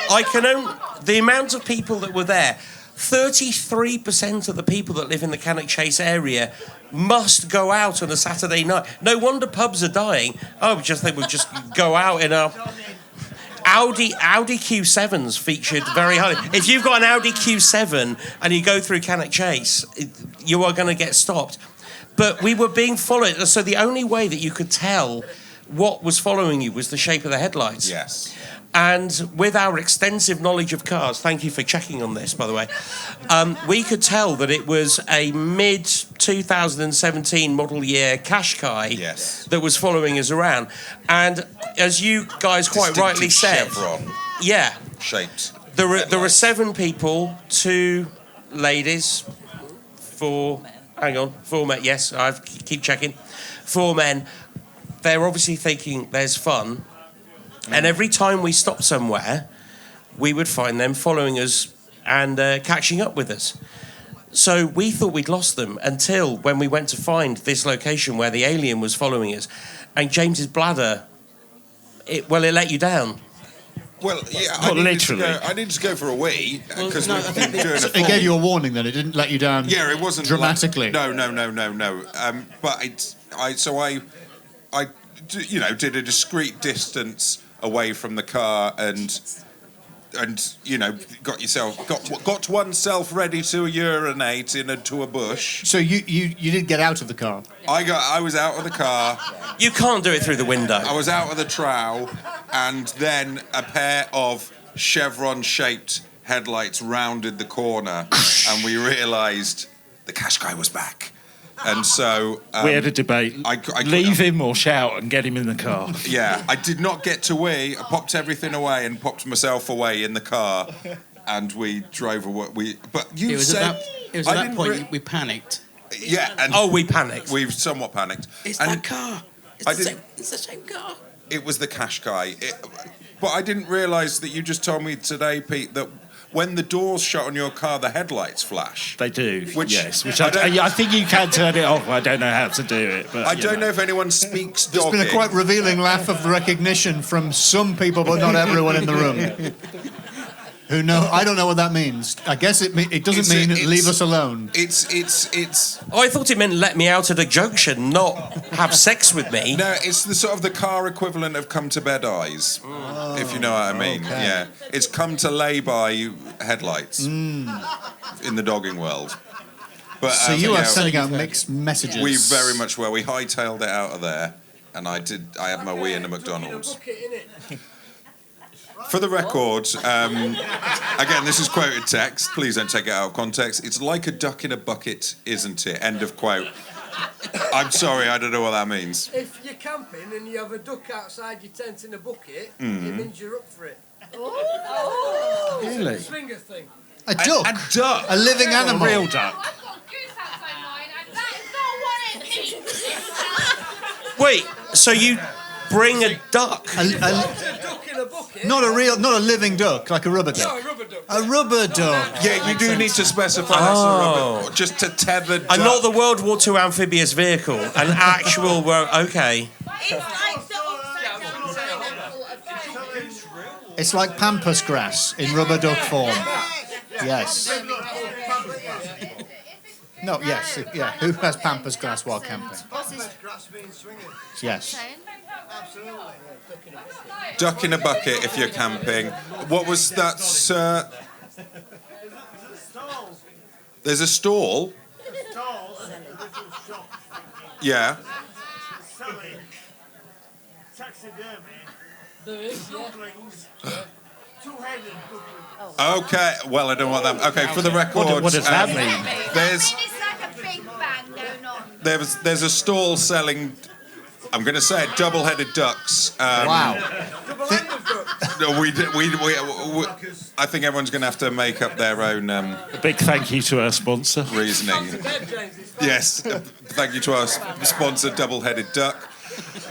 Speaker 3: the amount of people that were there, 33% of the people that live in the Cannock Chase area must go out on a Saturday night. No wonder pubs are dying. Oh, they would just go out in a... Audi Q7s featured very highly. If you've got an Audi Q7 and you go through Cannock Chase, you are going to get stopped. But we were being followed, so the only way that you could tell what was following you was the shape of the headlights.
Speaker 8: Yes.
Speaker 3: And with our extensive knowledge of cars, thank you for checking on this, by the way, we could tell that it was a mid-2017 model year Qashqai that was following us around. And as you guys quite rightly said...
Speaker 8: chevron
Speaker 3: shaped. There were 7 people, 2 ladies, 4 men, yes, I keep checking, 4 men. They're obviously thinking there's fun. And every time we stopped somewhere, we would find them following us and catching up with us. So we thought we'd lost them until when we went to find this location where the alien was following us. And James's bladder, it let you down.
Speaker 8: Well, yeah, I needed to go for a wee because we've been doing a
Speaker 9: It gave you a warning then. It didn't let you down.
Speaker 8: Yeah, it wasn't
Speaker 9: dramatically.
Speaker 8: No. But I did a discreet distance away from the car and got oneself ready to urinate into a bush.
Speaker 9: So you did get out of the car?
Speaker 8: I was out of the car.
Speaker 3: You can't do it through the window.
Speaker 8: I was out of the trow, and then a pair of chevron-shaped headlights rounded the corner, and we realised the Qashqai was back. And so...
Speaker 1: we had a debate. Leave him or shout and get him in the car.
Speaker 8: Yeah, I did not get to wee. I popped everything away and popped myself away in the car, and we drove away. But you said...
Speaker 12: It was at that point we panicked.
Speaker 8: Yeah. And
Speaker 3: we panicked.
Speaker 8: We somewhat panicked.
Speaker 12: It's that car. It's the same car.
Speaker 8: It was the Qashqai. But I didn't realise that you just told me today, Pete, that... when the doors shut on your car, the headlights flash.
Speaker 1: They do, Which I think you can turn it off. I don't know how to do it. But
Speaker 8: I don't know if anyone speaks dogging.
Speaker 9: There's been a quite revealing laugh of recognition from some people, but not everyone in the room. Who know? I don't know what that means. I guess it doesn't mean leave us alone.
Speaker 8: It's.
Speaker 3: Oh, I thought it meant let me out at a junction, not have sex with me.
Speaker 8: No, it's the sort of the car equivalent of come to bed eyes, if you know what I mean.
Speaker 9: Okay.
Speaker 8: Yeah, it's come to lay by headlights in the dogging world. But
Speaker 9: so you are sending out mixed messages.
Speaker 8: We very much were. We hightailed it out of there, and I had my wee in a McDonald's. For the record, again, this is quoted text. Please don't take it out of context. It's like a duck in a bucket, isn't it? End of quote. I'm sorry, I don't know what that means.
Speaker 13: If you're camping and you have a duck outside your tent in a bucket, it means you're up for it.
Speaker 9: Oh. Really?
Speaker 13: It's a swinger thing.
Speaker 9: A duck?
Speaker 8: A duck?
Speaker 9: A living animal?
Speaker 1: A real duck.
Speaker 13: I've got a goose outside mine, and that is not what it means.
Speaker 3: Wait, so you bring a duck?
Speaker 13: A duck in a bucket?
Speaker 9: Not a living duck, like a rubber duck.
Speaker 13: No, a rubber duck.
Speaker 9: A rubber duck.
Speaker 8: Yeah, you do need to specify that's a rubber, just to tether duck.
Speaker 3: And not the World War II amphibious vehicle, an actual okay.
Speaker 13: It's like the upside down pineapple of duck.
Speaker 9: It's like pampas grass in rubber duck form. Yes. No, yes, yeah. Who has pampas grass while camping? Yes.
Speaker 8: Duck in a bucket if you're camping. What was that? There's a stall. Yeah. Okay, well, I don't want that. Okay, for the record...
Speaker 1: What does that mean?
Speaker 8: There's...
Speaker 11: It's like a big bang going on.
Speaker 8: There's a stall selling, I'm going to say it, double-headed ducks.
Speaker 9: Wow.
Speaker 8: No, I think everyone's going to have to make up their own
Speaker 1: A big thank you to our sponsor.
Speaker 8: reasoning. Yes, thank you to our sponsor, double-headed duck.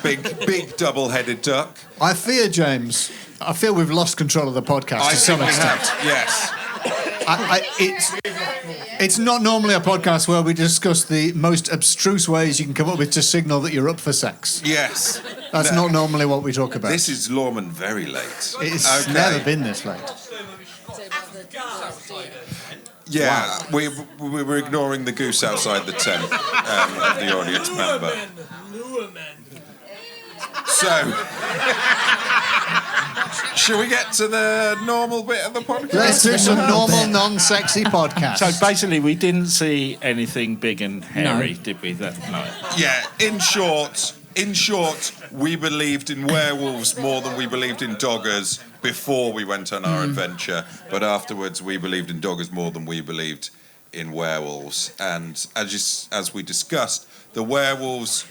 Speaker 8: Big double-headed duck.
Speaker 9: I fear, James, we've lost control of the podcast to some
Speaker 8: think we
Speaker 9: extent.
Speaker 8: have, yes.
Speaker 9: It's not normally a podcast where we discuss the most abstruse ways you can come up with to signal that you're up for sex.
Speaker 8: Yes.
Speaker 9: That's not normally what we talk about.
Speaker 8: This is Loremen very late.
Speaker 9: It's never been this late.
Speaker 8: Yeah, we were ignoring the goose outside the tent of the audience member. So, shall we get to the normal bit of the podcast?
Speaker 9: Let's do some normal, non-sexy podcast.
Speaker 1: So basically, we didn't see anything big and hairy, did we, that night?
Speaker 8: Yeah, in short, we believed in werewolves more than we believed in doggers before we went on our adventure, but afterwards we believed in doggers more than we believed in werewolves. And as we discussed, the werewolves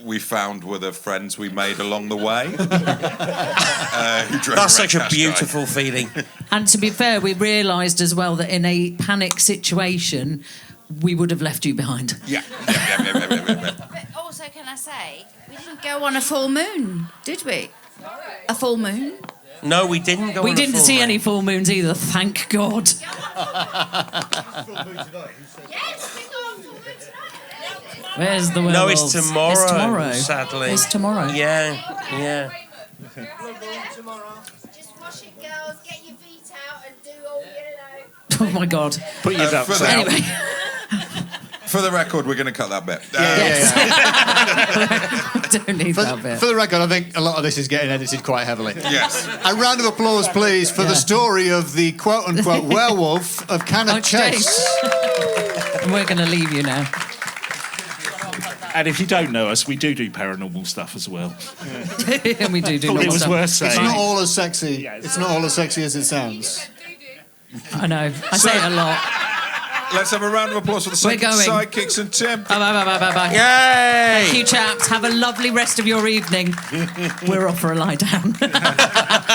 Speaker 8: we found were the friends we made along the way.
Speaker 3: That's such a beautiful feeling.
Speaker 10: And to be fair, we realised as well that in a panic situation, we would have left you behind.
Speaker 8: Yeah.
Speaker 11: But also, can I say, we didn't go on a full moon, did we? A full moon?
Speaker 3: No, we didn't go on
Speaker 10: We
Speaker 3: a
Speaker 10: didn't
Speaker 3: full
Speaker 10: see
Speaker 3: moon.
Speaker 10: any full moons either, thank God.
Speaker 11: Yes, we go on full moon tonight.
Speaker 10: Where's the
Speaker 3: No,
Speaker 10: werewolves?
Speaker 3: it's tomorrow.
Speaker 10: It's tomorrow.
Speaker 3: Sadly,
Speaker 10: It's tomorrow.
Speaker 3: Yeah.
Speaker 11: Just wash it, girls. Get your feet out and do all
Speaker 10: Oh my God.
Speaker 1: Put your ducks out.
Speaker 10: Anyway.
Speaker 8: For the record, we're going to cut that bit.
Speaker 10: Don't need that bit.
Speaker 9: For the record, I think a lot of this is getting edited quite heavily.
Speaker 8: Yes.
Speaker 9: A round of applause, please, for the story of the quote-unquote werewolf of Cannock Chase.
Speaker 10: And we're going to leave you now.
Speaker 1: And if you don't know us, we do paranormal stuff as well.
Speaker 10: And we do
Speaker 1: Thought
Speaker 10: normal
Speaker 1: it was
Speaker 10: stuff.
Speaker 1: worth saying.
Speaker 9: It's not all as sexy. It's not all as sexy as it sounds.
Speaker 10: I know. I say it a lot.
Speaker 8: Let's have a round of applause for the
Speaker 10: We're going.
Speaker 8: sidekicks and Tim.
Speaker 10: Bye.
Speaker 3: Yay!
Speaker 10: Thank you, chaps. Have a lovely rest of your evening. We're off for a lie down.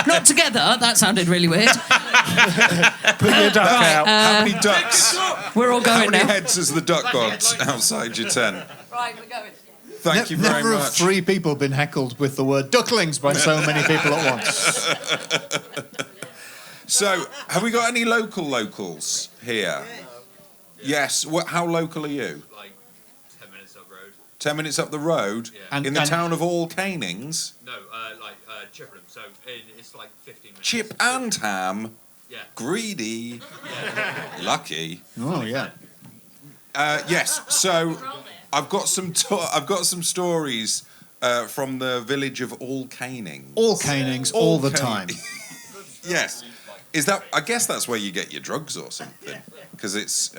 Speaker 10: Not together. That sounded really weird.
Speaker 1: Put your duck out.
Speaker 8: How many ducks?
Speaker 10: We're all
Speaker 8: How
Speaker 10: going
Speaker 8: many
Speaker 10: now.
Speaker 8: heads has the duck got outside your tent?
Speaker 11: Right, we're going.
Speaker 8: Thank you very
Speaker 9: Never have
Speaker 8: much.
Speaker 9: 3 people been heckled with the word ducklings by so many people at once.
Speaker 8: So, have we got any locals here? Yes. How local are you?
Speaker 14: Like 10 minutes up the road.
Speaker 8: 10 minutes up the road?
Speaker 14: Yeah.
Speaker 8: In the town of All Canings?
Speaker 14: No, Chippenham. So it's like 15 minutes.
Speaker 8: Chip and Ham?
Speaker 14: Yeah.
Speaker 8: Greedy? Lucky?
Speaker 9: Oh, yeah.
Speaker 8: Yes. So, I've got some stories from the village of All Canings.
Speaker 9: All Canings, all the time.
Speaker 8: Yes. Is that? I guess that's where you get your drugs or something, because it's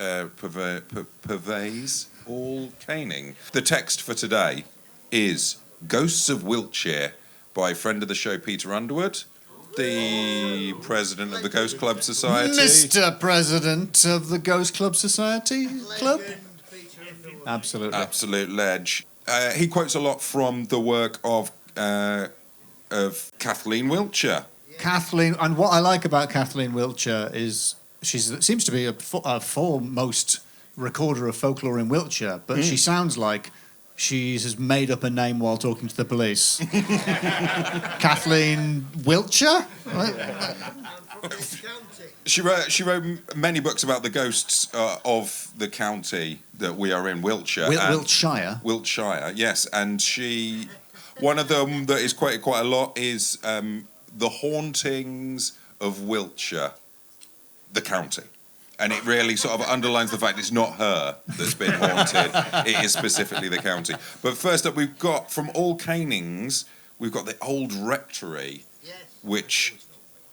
Speaker 8: Purvey's All Caning. The text for today is "Ghosts of Wiltshire" by friend of the show Peter Underwood, the president of the Ghost Club Society.
Speaker 9: Mr. President of the Ghost Club Society Club? Absolutely.
Speaker 8: Absolute ledge. He quotes a lot from the work of Kathleen Wiltshire.
Speaker 9: Kathleen, and what I like about Kathleen Wiltshire is she seems to be a foremost recorder of folklore in Wiltshire, but she sounds like she has made up a name while talking to the police. Kathleen Wiltshire?
Speaker 8: She wrote many books about the ghosts of the county that we are in, Wiltshire.
Speaker 9: Wiltshire?
Speaker 8: Wiltshire, yes. And one of them that is quoted quite a lot is The Hauntings of Wiltshire, the county. And it really sort of underlines the fact it's not her that's been haunted. It is specifically the county. But first up, we've got, from All Canings, we've got the old rectory, which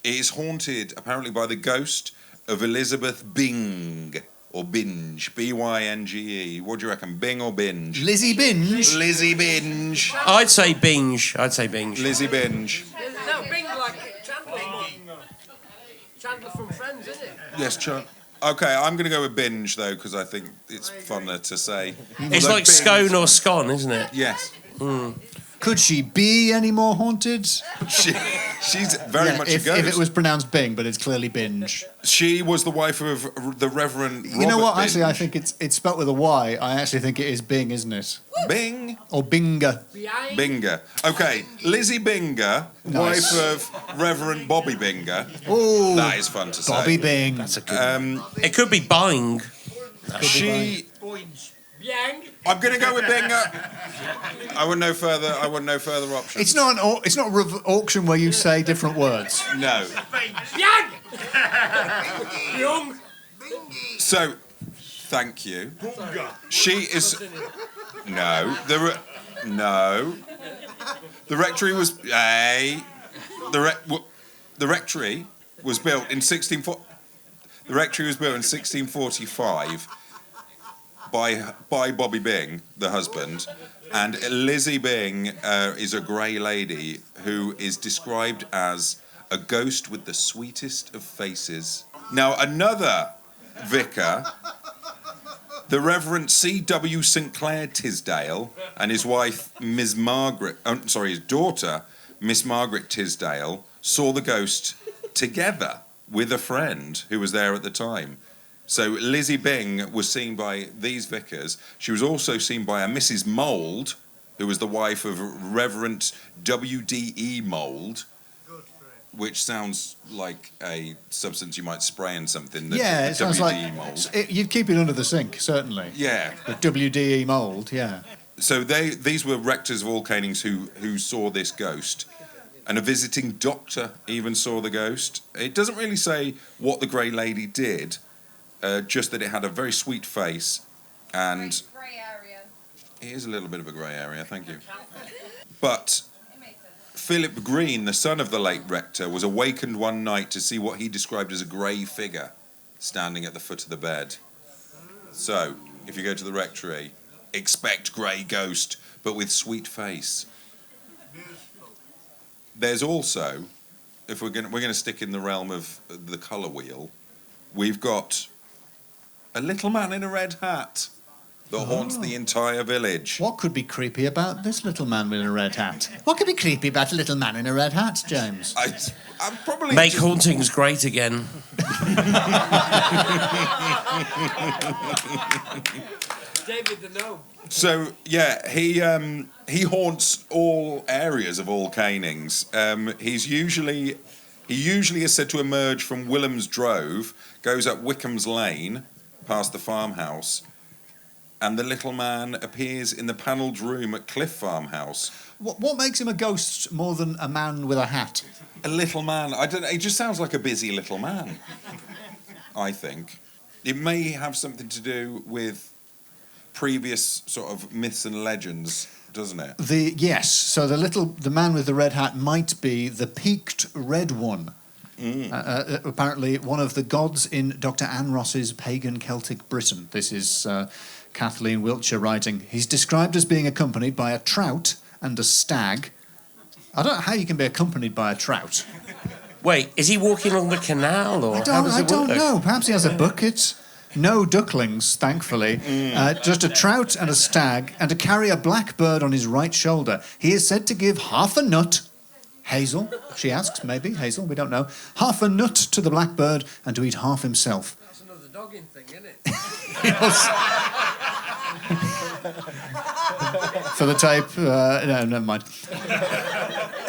Speaker 8: is haunted, apparently, by the ghost of Elizabeth Byng. or binge? B-Y-N-G-E. What do you reckon, Bing or binge?
Speaker 9: Lizzie Binge.
Speaker 8: Lizzie Binge.
Speaker 3: I'd say binge.
Speaker 8: Lizzie Binge.
Speaker 15: No, Bing like Chandler. Chandler from Friends, isn't it?
Speaker 8: Yes, Okay, I'm going to go with binge, though, because I think it's funner to say.
Speaker 3: It's like binge, scone or scone, isn't it?
Speaker 8: Yes.
Speaker 9: Could she be any more haunted?
Speaker 8: She's very much a ghost.
Speaker 9: If it was pronounced Bing, but it's clearly Binge.
Speaker 8: She was the wife of the Reverend Robert
Speaker 9: You know what?
Speaker 8: Binge.
Speaker 9: Actually, I think it's spelt with a Y. I actually think it is Bing, isn't it?
Speaker 8: Bing?
Speaker 9: Or Binga.
Speaker 8: Binga. Okay, Lizzie Binga,
Speaker 9: Nice.
Speaker 8: wife of Reverend Bobby Binga.
Speaker 9: Oh,
Speaker 8: that is fun to say.
Speaker 9: Bobby Bing.
Speaker 3: That's a good one. It could be Bing.
Speaker 8: I'm going to go with Binga. I want no further options.
Speaker 9: It's not an auction where you say different words.
Speaker 8: No.
Speaker 15: Young.
Speaker 8: So, thank you. She is. No. The rectory was. The rectory was built in 1645 by Bobby Bing, the husband, and Lizzie Bing is a grey lady who is described as a ghost with the sweetest of faces. Now, another vicar, the Reverend C.W. St. Clair Tisdale, and his wife, his daughter, Miss Margaret Tisdale, saw the ghost together with a friend who was there at the time. So Lizzie Bing was seen by these vicars. She was also seen by a Mrs. Mould, who was the wife of Reverend W.D.E. Mould, which sounds like a substance you might spray in something.
Speaker 9: Yeah, it sounds like
Speaker 8: mold.
Speaker 9: You'd keep it under the sink, certainly.
Speaker 8: Yeah.
Speaker 9: With WDE mould, yeah.
Speaker 8: So these were rectors of all Canings who saw this ghost. And a visiting doctor even saw the ghost. It doesn't really say what the Grey Lady did, just that it had a very sweet face, and
Speaker 11: Grey area.
Speaker 8: it is a little bit of a grey area, thank you. But Philip Green, the son of the late rector, was awakened one night to see what he described as a grey figure standing at the foot of the bed. So, if you go to the rectory, expect grey ghost, but with sweet face. There's also, if we're going to stick in the realm of the colour wheel, we've got a little man in a red hat that haunts the entire village.
Speaker 9: What could be creepy about this little man with a red hat? What could be creepy about a little man in a red hat, James?
Speaker 8: I'm probably
Speaker 3: make hauntings great again.
Speaker 15: David the Gnome.
Speaker 8: So yeah, he haunts all areas of all Canings. He usually is said to emerge from Willem's Drove, goes up Wickham's Lane, past the farmhouse, and the little man appears in the panelled room at Cliff Farmhouse.
Speaker 9: What makes him a ghost more than a man with a hat?
Speaker 8: A little man. I don't know. He just sounds like a busy little man. I think it may have something to do with previous sort of myths and legends, doesn't it?
Speaker 9: Yes. So the man with the red hat might be the peaked red one. Apparently one of the gods in Dr. Anne Ross's Pagan Celtic Britain. This is Kathleen Wiltshire writing. He's described as being accompanied by a trout and a stag. I don't know how you can be accompanied by a trout.
Speaker 3: Wait, is he walking along the canal, or
Speaker 9: I don't know. Perhaps he has a bucket. No ducklings, thankfully. Just a trout and a stag, and to carry a black bird on his right shoulder. He is said to give half a nut. Hazel, she asks, maybe, Hazel, we don't know. Half a nut to the blackbird and to eat half himself.
Speaker 15: That's another dogging thing, isn't it?
Speaker 9: For the tape, no, never mind.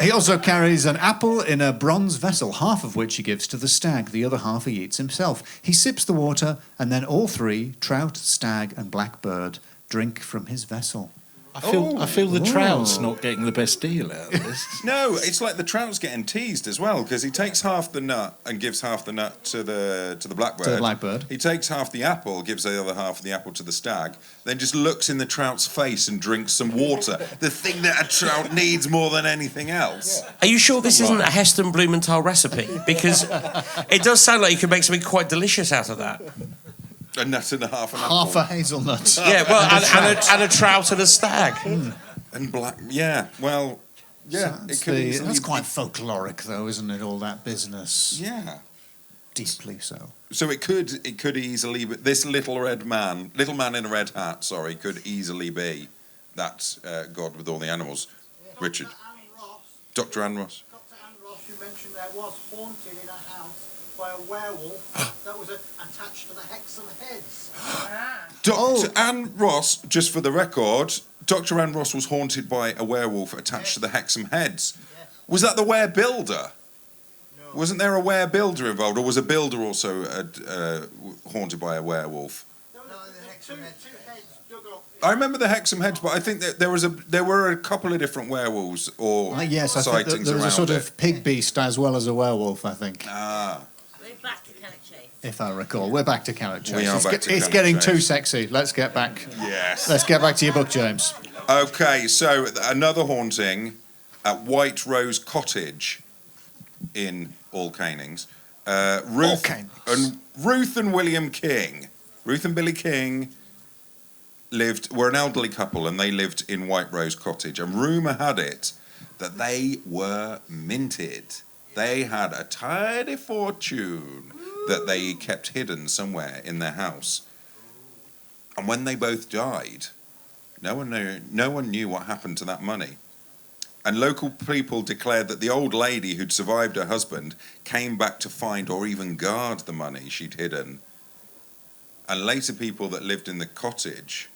Speaker 9: He also carries an apple in a bronze vessel, half of which he gives to the stag, the other half he eats himself. He sips the water, and then all three, trout, stag, and blackbird, drink from his vessel.
Speaker 1: I feel the trout's not getting the best deal out of this.
Speaker 8: No, it's like the trout's getting teased as well, because he takes half the nut and gives half the nut to the blackbird.
Speaker 9: To the blackbird.
Speaker 8: He takes half the apple, gives the other half of the apple to the stag, then just looks in the trout's face and drinks some water. The thing that a trout needs more than anything else.
Speaker 3: Are you sure this isn't a Heston Blumenthal recipe? Because it does sound like you could make something quite delicious out of that.
Speaker 8: A nut and a half an apple.
Speaker 9: Half a hazelnut.
Speaker 3: Yeah, well, and a trout and a stag.
Speaker 8: And black, yeah, well, yeah.
Speaker 9: So that's quite folkloric, though, isn't it, all that business?
Speaker 8: Yeah.
Speaker 9: Deeply so.
Speaker 8: So it could easily be, this little man in a red hat, sorry, could easily be that god with all the animals. Richard. Dr. Anne Ross.
Speaker 16: Dr. Anne Ross, you mentioned there was haunted in a house by a werewolf that was attached to the Hexham Heads.
Speaker 8: Dr. Anne Ross, just for the record, Dr. Anne Ross was haunted by a werewolf attached to the Hexham Heads. Yes. Was that the were-builder? No. Wasn't there a were-builder involved, or was a builder also haunted by a werewolf?
Speaker 16: No, the Hexham Heads. Two heads dug up.
Speaker 8: I remember the Hexham Heads, but I think that there were a couple of different werewolves or
Speaker 9: yes, I
Speaker 8: sightings
Speaker 9: think there was a sort of pig beast as well as a werewolf, I think.
Speaker 8: Ah.
Speaker 11: We're back to Carrot Chase.
Speaker 9: If I recall, we're back to Carrot Chase.
Speaker 8: We are back to
Speaker 9: It's
Speaker 8: Carrot
Speaker 9: getting
Speaker 8: Chase.
Speaker 9: too sexy. Let's get back.
Speaker 8: Yes.
Speaker 9: Let's get back to your book, James.
Speaker 8: Okay, so another haunting at White Rose Cottage in All Canings. Ruth and William King. Ruth and Billy King were an elderly couple, and they lived in White Rose Cottage. And rumour had it that they were minted. They had a tidy fortune that they kept hidden somewhere in their house. And when they both died, no one knew what happened to that money. And local people declared that the old lady who'd survived her husband came back to find or even guard the money she'd hidden. And later people that lived in the cottage,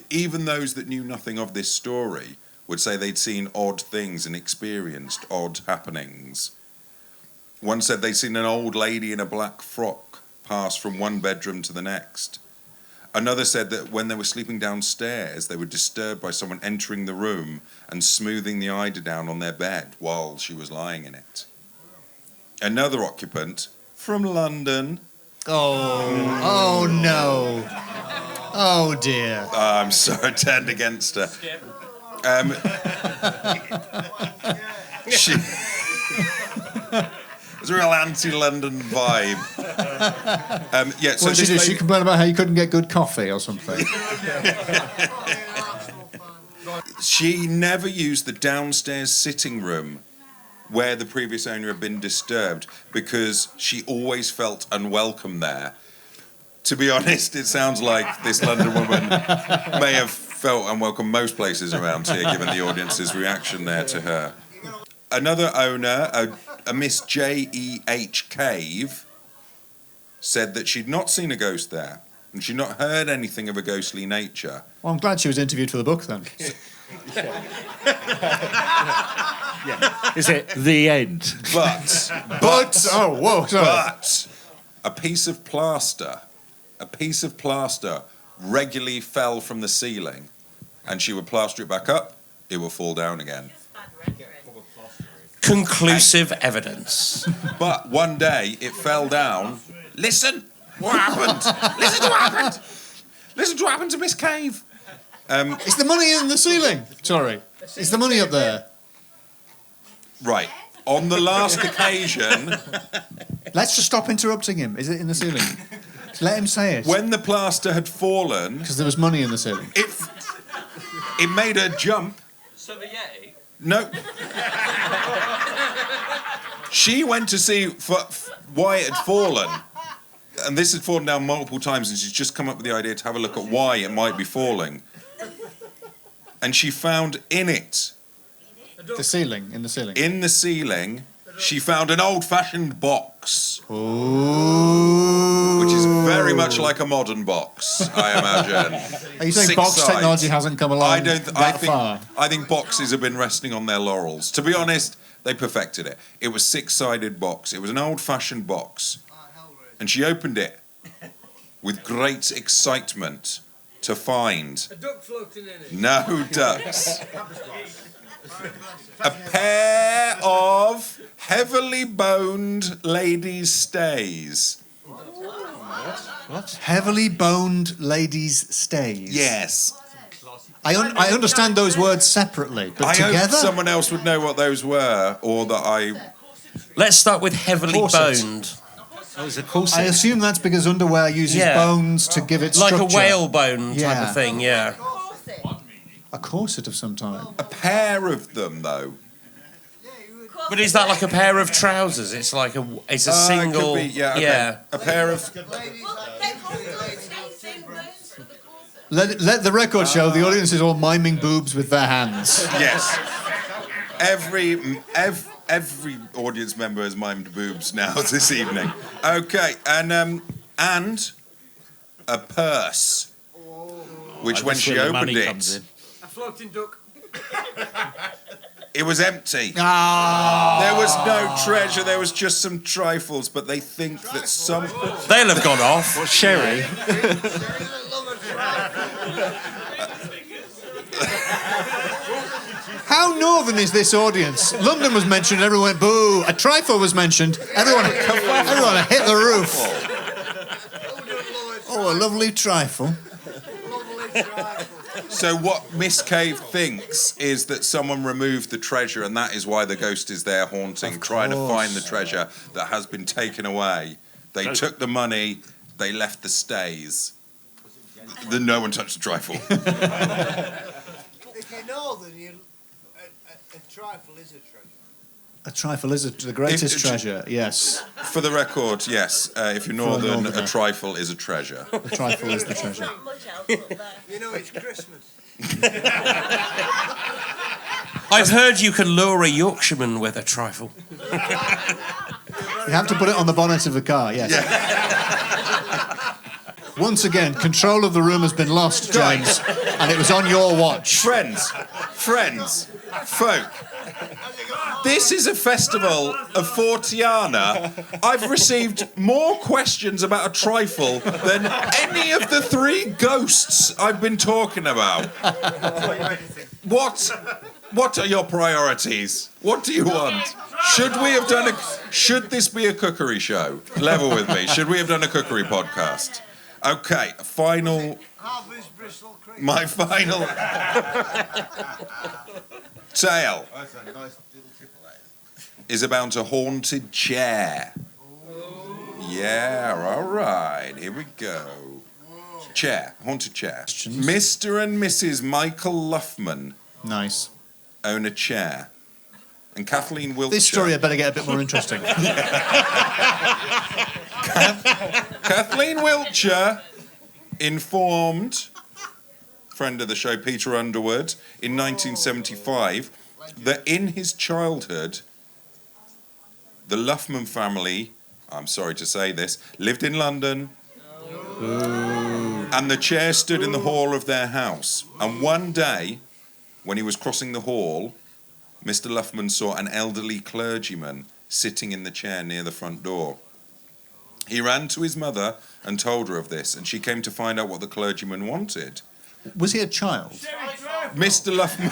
Speaker 8: even those that knew nothing of this story, would say they'd seen odd things and experienced odd happenings. One said they'd seen an old lady in a black frock pass from one bedroom to the next. Another said that when they were sleeping downstairs, they were disturbed by someone entering the room and smoothing the eider down on their bed while she was lying in it. Another occupant from London.
Speaker 9: Oh no. Oh dear.
Speaker 8: I'm so turned against her. She... There's a real anti-London vibe. So
Speaker 9: what did she do? She complained about how you couldn't get good coffee or something.
Speaker 8: She never used the downstairs sitting room where the previous owner had been disturbed because she always felt unwelcome there. To be honest, it sounds like this London woman may have felt unwelcome most places around here, given the audience's reaction there to her. Another owner, a Miss J.E.H. Cave, said that she'd not seen a ghost there, and she'd not heard anything of a ghostly nature.
Speaker 9: Well, I'm glad she was interviewed for the book then.
Speaker 1: Is it the end?
Speaker 8: But
Speaker 9: oh, whoa, sorry.
Speaker 8: But a piece of plaster regularly fell from the ceiling, and she would plaster it back up, it would fall down again.
Speaker 3: Conclusive evidence.
Speaker 8: But one day it fell down. Listen, what happened? Listen to what happened. Listen to what happened to Miss Cave.
Speaker 9: Is the money in the ceiling? Sorry. Is the money up there?
Speaker 8: Right. On the last occasion...
Speaker 9: Let's just stop interrupting him. Is it in the ceiling? Let him say it.
Speaker 8: When the plaster had fallen...
Speaker 9: Because there was money in the ceiling.
Speaker 8: It made her jump.
Speaker 14: So the Yeti?
Speaker 8: No. She went to see why it had fallen. And this had fallen down multiple times, and she's just come up with the idea to have a look at why it might be falling. And she found in it...
Speaker 9: The ceiling, in the ceiling.
Speaker 8: In the ceiling, she found an old-fashioned box.
Speaker 9: Ooh.
Speaker 8: Which is very much like a modern box, I imagine.
Speaker 9: Are you saying box technology hasn't come along far?
Speaker 8: I think boxes have been resting on their laurels. To be honest, they perfected it. It was a 6-sided box. It was an old-fashioned box. And she opened it with great excitement to find...
Speaker 15: A duck floating in it.
Speaker 8: No ducks. A pair of heavily boned ladies' stays.
Speaker 9: What? Heavily boned ladies' stays?
Speaker 8: Yes.
Speaker 9: I understand those words separately, but
Speaker 8: I
Speaker 9: together?
Speaker 8: hope someone else would know what those were, or that I...
Speaker 3: Let's start with heavily boned.
Speaker 1: Oh, it's a corset.
Speaker 9: I assume that's because underwear uses bones to give it structure.
Speaker 3: Like a whale bone type of thing, yeah.
Speaker 9: A corset of some type.
Speaker 8: A pair of them, though.
Speaker 3: But is that like a pair of trousers? It's like it's a single.
Speaker 8: It could be, okay. A pair of.
Speaker 9: Let the record show the audience is all miming boobs with their hands.
Speaker 8: Yes. Every audience member has mimed boobs now this evening. Okay, and a purse, which when she opened it,
Speaker 15: A floating duck.
Speaker 8: it was empty.
Speaker 9: Ah.
Speaker 8: There was no treasure. There was just some trifles, but they think that some.
Speaker 3: They'll have gone off.
Speaker 1: What, sherry?
Speaker 9: How northern is this audience? London was mentioned, everyone went boo. A trifle was mentioned, everyone hit the roof. Oh, a lovely trifle.
Speaker 8: So what Miss Cave thinks is that someone removed the treasure, and that is why the ghost is there haunting, trying to find the treasure that has been taken away. They took the money, they left the stays. No one touched the trifle.
Speaker 16: If you know that a trifle is a treasure.
Speaker 9: A trifle is the greatest treasure, yes.
Speaker 8: For the record, yes. If you're northern, a trifle is a treasure.
Speaker 9: A trifle is the treasure.
Speaker 16: You know, it's Christmas.
Speaker 3: I've heard you can lure a Yorkshireman with a trifle.
Speaker 9: You have to put it on the bonnet of the car, yes.
Speaker 8: Yeah.
Speaker 9: Once again, control of the room has been lost, James, and it was on your watch.
Speaker 8: Friends, folk. This is a festival of Fortiana. I've received more questions about a trifle than any of the 3 ghosts I've been talking about. What are your priorities? What do you want? Should this be a cookery show? Level with me. Should we have done a cookery podcast? Okay, my final tale is about a haunted chair. Yeah, all right, here we go. Chair, haunted chair. Mr. and Mrs. Michael Luffman.
Speaker 9: Nice.
Speaker 8: Own a chair. And Kathleen Wiltshire.
Speaker 9: This story had better get a bit more interesting.
Speaker 8: Kathleen Wiltshire informed friend of the show Peter Underwood in 1975 that in his childhood the Luffman family, I'm sorry to say this, lived in London. And the chair stood in the hall of their house. And one day, when he was crossing the hall, Mr. Luffman saw an elderly clergyman sitting in the chair near the front door. He ran to his mother and told her of this, and she came to find out what the clergyman wanted.
Speaker 9: Was he a child?
Speaker 8: Mr. Luffman...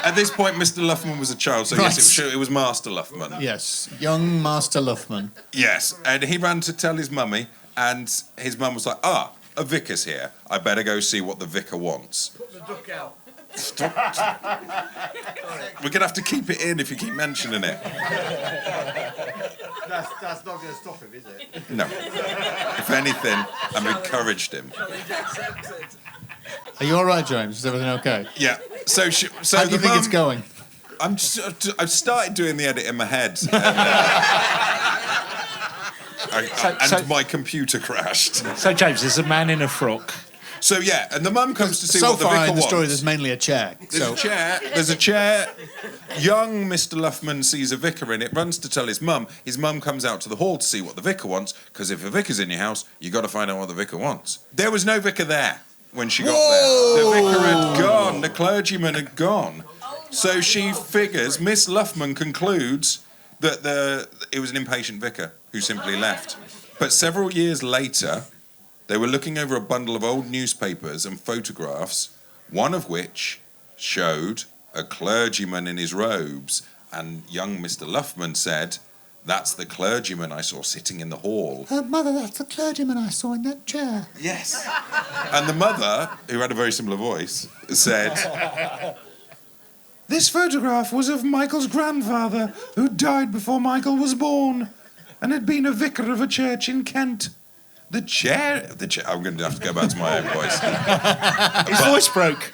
Speaker 8: At this point, Mr. Luffman was a child, so
Speaker 9: Right.
Speaker 8: yes, it was Master Luffman.
Speaker 9: Yes, young Master Luffman.
Speaker 8: Yes, and he ran to tell his mummy, and his mum was like, a vicar's here. I better go see what the vicar wants.
Speaker 15: Put the duck out.
Speaker 8: We're going to have to keep it in if you keep mentioning it.
Speaker 16: That's not going to stop him, is it?
Speaker 8: No. If anything, I've encouraged him.
Speaker 9: Are you all right, James? Is everything okay?
Speaker 8: Yeah. So
Speaker 9: How do you think it's going?
Speaker 8: I've started doing the edit in my head. And my computer crashed.
Speaker 1: So, James, there's a man in a frock.
Speaker 8: So, yeah, and the mum comes to see
Speaker 9: so
Speaker 8: what the
Speaker 9: far
Speaker 8: vicar
Speaker 9: in the
Speaker 8: wants.
Speaker 9: story, there's mainly a chair.
Speaker 8: There's a chair. Young Mr. Luffman sees a vicar in it, runs to tell his mum. His mum comes out to the hall to see what the vicar wants, because if a vicar's in your house, you got to find out what the vicar wants. There was no vicar there when she got there. The vicar had gone. The clergyman had gone. So she figures, Miss Luffman concludes that it was an impatient vicar who simply left. But several years later, they were looking over a bundle of old newspapers and photographs, one of which showed a clergyman in his robes, and young Mr. Luffman said, "That's the clergyman I saw sitting in the hall."
Speaker 9: Mother, that's the clergyman I saw in that chair.
Speaker 8: Yes. And the mother, who had a very similar voice, said, "This photograph was of Michael's grandfather, who died before Michael was born." and had been a vicar of a church in Kent. The chair. I'm going to have to go back to my own voice.
Speaker 6: His voice broke.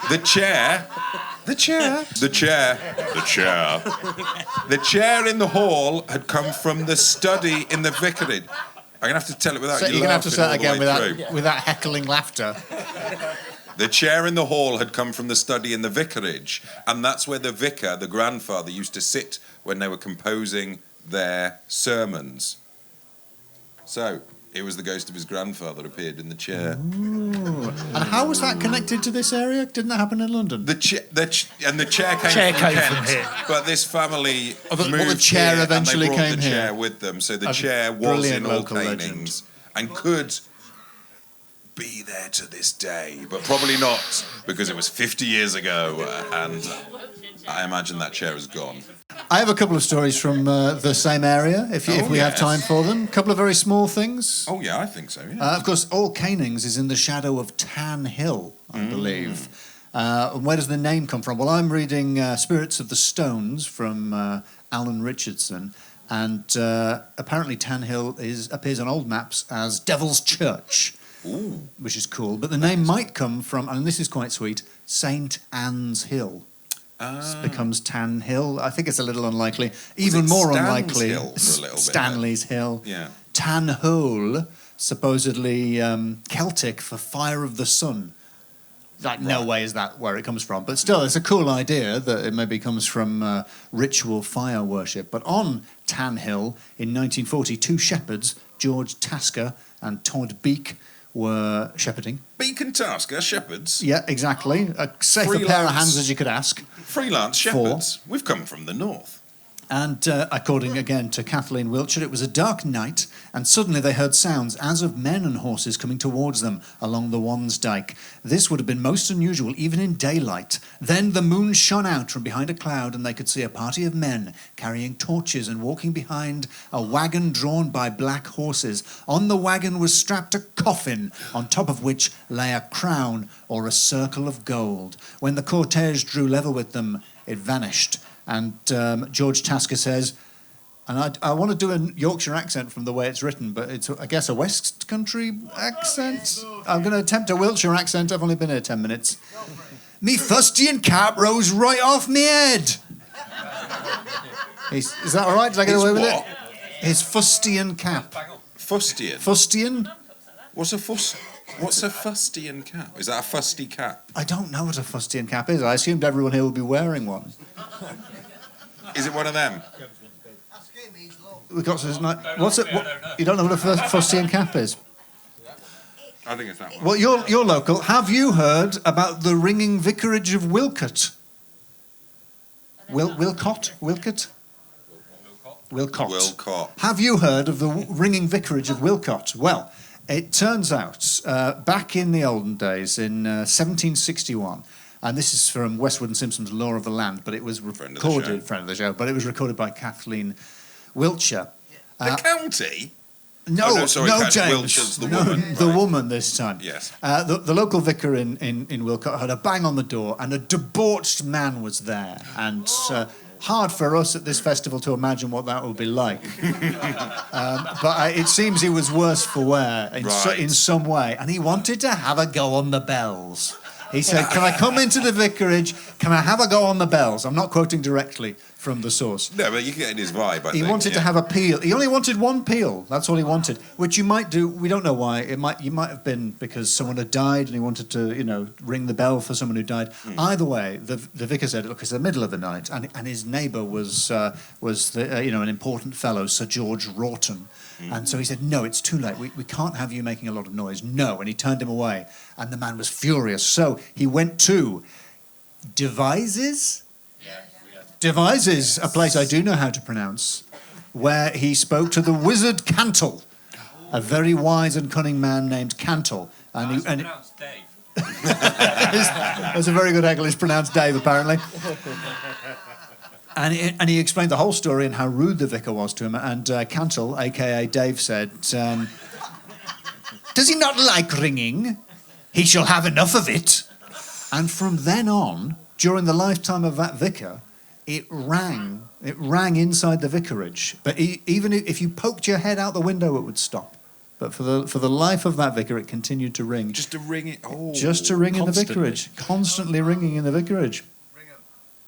Speaker 8: The chair in the hall had come from the study in the vicarage. I'm going to have to tell it without
Speaker 9: So
Speaker 8: you
Speaker 9: you're going to have to say it
Speaker 8: laughing all the
Speaker 9: again
Speaker 8: way through.
Speaker 9: with that heckling laughter.
Speaker 8: The chair in the hall had come from the study in the vicarage, and that's where the vicar, the grandfather, used to sit when they were composing their sermons. So, it was the ghost of his grandfather appeared in the chair.
Speaker 9: Ooh. And how was that connected to this area? Didn't that happen in London?
Speaker 8: The chair came from here. But this family moved
Speaker 9: the chair
Speaker 8: here
Speaker 9: eventually
Speaker 8: and they brought
Speaker 9: came
Speaker 8: the
Speaker 9: here.
Speaker 8: chair with them. So the
Speaker 9: That's a
Speaker 8: chair was
Speaker 9: brilliant
Speaker 8: in all
Speaker 9: local legend.
Speaker 8: Canings and could be there to this day, but probably not because it was 50 years ago, and I imagine that chair is gone.
Speaker 9: I have a couple of stories from the same area, if we have time for them. A couple of very small things.
Speaker 8: Oh, yeah, I think so, yeah.
Speaker 9: Of course, all Canings is in the shadow of Tan Hill, I believe. And where does the name come from? Well, I'm reading Spirits of the Stones from Alan Richardson, and apparently Tan Hill appears on old maps as Devil's Church.
Speaker 8: Ooh.
Speaker 9: Which is cool, but the name might come from, and this is quite sweet, St. Anne's Hill. This becomes Tan Hill. I think it's a little unlikely. Even more
Speaker 8: Stan's
Speaker 9: unlikely,
Speaker 8: Hill for a little bit,
Speaker 9: Stanley's Hill.
Speaker 8: Yeah.
Speaker 9: Tan Hole, supposedly Celtic for fire of the sun. Like, no way is that where it comes from. But still, it's a cool idea that it maybe comes from ritual fire worship. But on Tan Hill, in 1940, two shepherds, George Tasker and Todd Beak, were shepherding.
Speaker 8: Beak and Tasker, shepherds?
Speaker 9: Yeah, exactly. A safer pair of hands as you could ask.
Speaker 8: Freelance shepherds. We've come from the north.
Speaker 9: And according again to Kathleen Wiltshire, it was a dark night, and suddenly they heard sounds as of men and horses coming towards them along the Wansdyke. This would have been most unusual even in daylight. Then the moon shone out from behind a cloud, and they could see a party of men carrying torches and walking behind a wagon drawn by black horses. On the wagon was strapped a coffin, on top of which lay a crown or a circle of gold. When the cortege drew level with them, it vanished. And George Tasker says, and I want to do a Yorkshire accent from the way it's written, but it's, I guess, a West Country accent. I'm going to attempt a Wiltshire accent. I've only been here 10 minutes. Me fustian cap rose right off me head. Is that all right? Did I get away with it? His fustian cap.
Speaker 8: Fustian?
Speaker 9: Fustian?
Speaker 8: What's a fustian cap? Is that a fusty cap?
Speaker 9: I don't know what a fustian cap is. I assumed everyone here would be wearing one.
Speaker 8: Is it one of them?
Speaker 9: We got what's it? You don't know what a fustian cap is?
Speaker 8: I think it's that one.
Speaker 9: Well, you're local. Have you heard about the ringing vicarage of Wilcott? Wilcott? Have you heard of the ringing vicarage of Wilcott? Well, it turns out, back in the olden days, in 1761, and this is from Westwood and Simpson's Law of the Land, but it was recorded, friend of the show, but it was recorded by Kathleen Wiltshire.
Speaker 8: The county?
Speaker 9: No,
Speaker 8: no, sorry,
Speaker 9: James.
Speaker 8: Wiltshire's the woman.
Speaker 9: The woman this time.
Speaker 8: Yes.
Speaker 9: The local vicar in Wilcott had a bang on the door, and a debauched man was there. And hard for us at this festival to imagine what that would be like. But it seems he was worse for wear in some way, and he wanted to have a go on the bells. He said, "Can I come into the vicarage? Can I have a go on the bells?" I'm not quoting directly from the source.
Speaker 8: No, but you get in his vibe, I think.
Speaker 9: He wanted to have a peal. He only wanted one peal. That's all he wanted, which you might do. We don't know why. You might have been because someone had died and he wanted to, ring the bell for someone who died. Either way, the vicar said, "Look, it's the middle of the night," and his neighbour was an important fellow, Sir George Wroughton. And so he said, "No, it's too late. We can't have you making a lot of noise. No." And he turned him away. And the man was furious. So he went to Devizes, a place I do know how to pronounce, where he spoke to the wizard Cantle, a very wise and cunning man named Cantle. And
Speaker 14: pronounced Dave.
Speaker 9: That's a very good heckle. It's pronounced Dave, apparently. And he explained the whole story and how rude the vicar was to him. And Cantle, a.k.a. Dave, said, "Does he not like ringing? He shall have enough of it." And from then on, during the lifetime of that vicar, it rang. It rang inside the vicarage. But even if you poked your head out the window, it would stop. But for the life of that vicar, it continued to ring.
Speaker 8: Just to ring it. Oh,
Speaker 9: just to ring
Speaker 8: constantly.
Speaker 9: in the vicarage. Constantly ringing in the vicarage.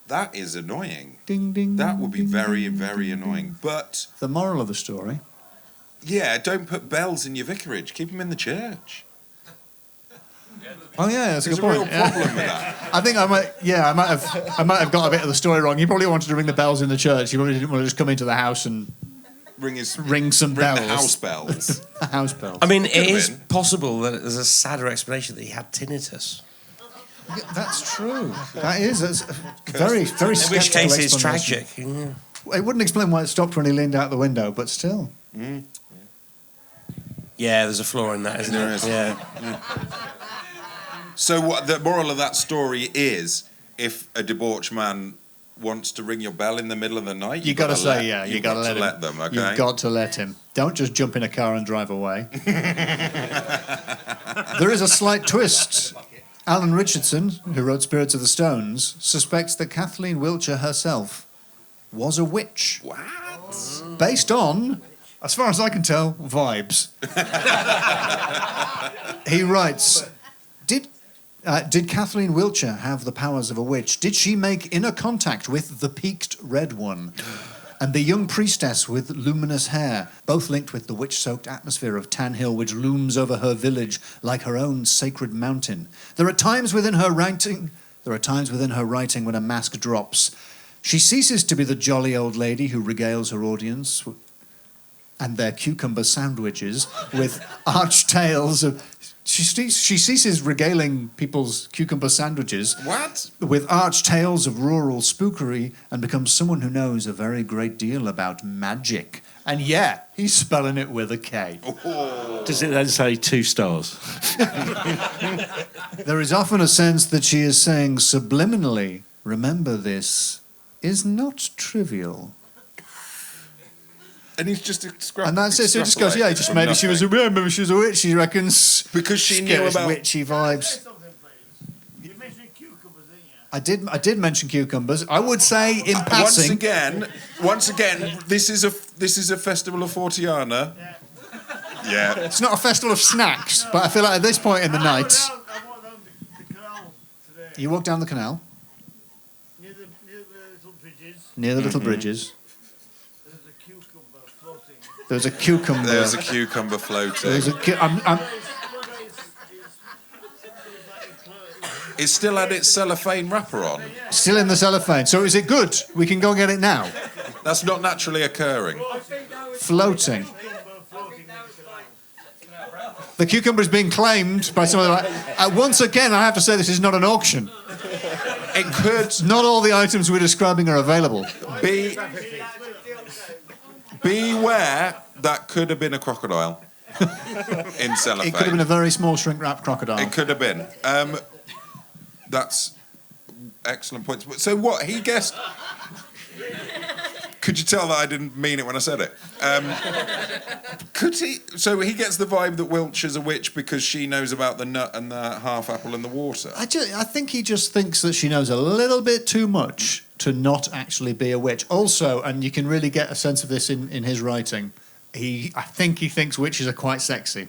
Speaker 8: That is annoying.
Speaker 9: Ding, ding.
Speaker 8: That would be
Speaker 9: ding,
Speaker 8: very,
Speaker 9: ding,
Speaker 8: very
Speaker 9: ding,
Speaker 8: annoying.
Speaker 9: ding.
Speaker 8: But
Speaker 9: the moral of the story.
Speaker 8: Yeah, don't put bells in your vicarage. Keep them in the church.
Speaker 9: Oh yeah, that's a good point.
Speaker 8: There's a real problem with that.
Speaker 9: I think I might have got a bit of the story wrong. He probably wanted to ring the bells in the church. He probably didn't want to just come into the house and ring some bells.
Speaker 8: The house bells.
Speaker 9: House bells.
Speaker 3: I mean, it is possible that there's a sadder explanation that he had tinnitus.
Speaker 9: Yeah, that's true. That's very, very skeptical.
Speaker 3: In which case it's
Speaker 9: explanation.
Speaker 3: tragic. Yeah.
Speaker 9: It wouldn't explain why it stopped when he leaned out the window, but still.
Speaker 8: Mm.
Speaker 3: Yeah, there's a flaw in that, isn't there? Yeah.
Speaker 8: So what the moral of that story is, if a debauched man wants to ring your bell in the middle of the night,
Speaker 9: You got to say,
Speaker 8: you got to let them. Okay.
Speaker 9: You've got to let him. Don't just jump in a car and drive away. There is a slight twist. Alan Richardson, who wrote Spirits of the Stones, suspects that Kathleen Wiltshire herself was a witch.
Speaker 8: What?
Speaker 9: Based on, as far as I can tell, vibes. He writes, Did Kathleen Wiltshire have the powers of a witch? Did she make inner contact with the peaked red one? And the young priestess with luminous hair, both linked with the witch-soaked atmosphere of Tan Hill, which looms over her village like her own sacred mountain. There are times within her writing when a mask drops. She ceases to be the jolly old lady who regales her audience and their cucumber sandwiches with arched tales of... She ceases regaling people's cucumber sandwiches with arched tales of rural spookery and becomes someone who knows a very great deal about magic. And yeah, he's spelling it with a K.
Speaker 8: Oh.
Speaker 1: Does it then say 2 stars?
Speaker 9: There is often a sense that she is saying subliminally, remember this is not trivial.
Speaker 8: And he's just extrapolating.
Speaker 9: And that's it. So he just goes, yeah, just maybe she was a witch, he reckons.
Speaker 8: Because she knew about
Speaker 9: witchy vibes. I did mention cucumbers. I would say in passing.
Speaker 8: Once again, this is a festival of Fortiana. Yeah.
Speaker 9: It's not a festival of snacks, but I feel like at this point in the night. You walk down the canal. Near the little bridges. There's a cucumber.
Speaker 8: There's a cucumber floating. It's still had its cellophane wrapper on.
Speaker 9: Still in the cellophane. So is it good? We can go get it now.
Speaker 8: That's not naturally occurring.
Speaker 9: Floating. The cucumber is being claimed by someone. Once again, I have to say this is not an auction.
Speaker 8: It could.
Speaker 9: Not all the items we're describing are available.
Speaker 8: Beware, that could have been a crocodile in cellophane.
Speaker 9: It could have been a very small shrink-wrapped crocodile.
Speaker 8: It could have been. That's excellent points. So what, he guessed... Could you tell that I didn't mean it when I said it? Could he... So he gets the vibe that Wiltshire's a witch because she knows about the nut and the half apple and the water.
Speaker 9: I think he just thinks that she knows a little bit too much to not actually be a witch. Also, and you can really get a sense of this in his writing, I think he thinks witches are quite sexy.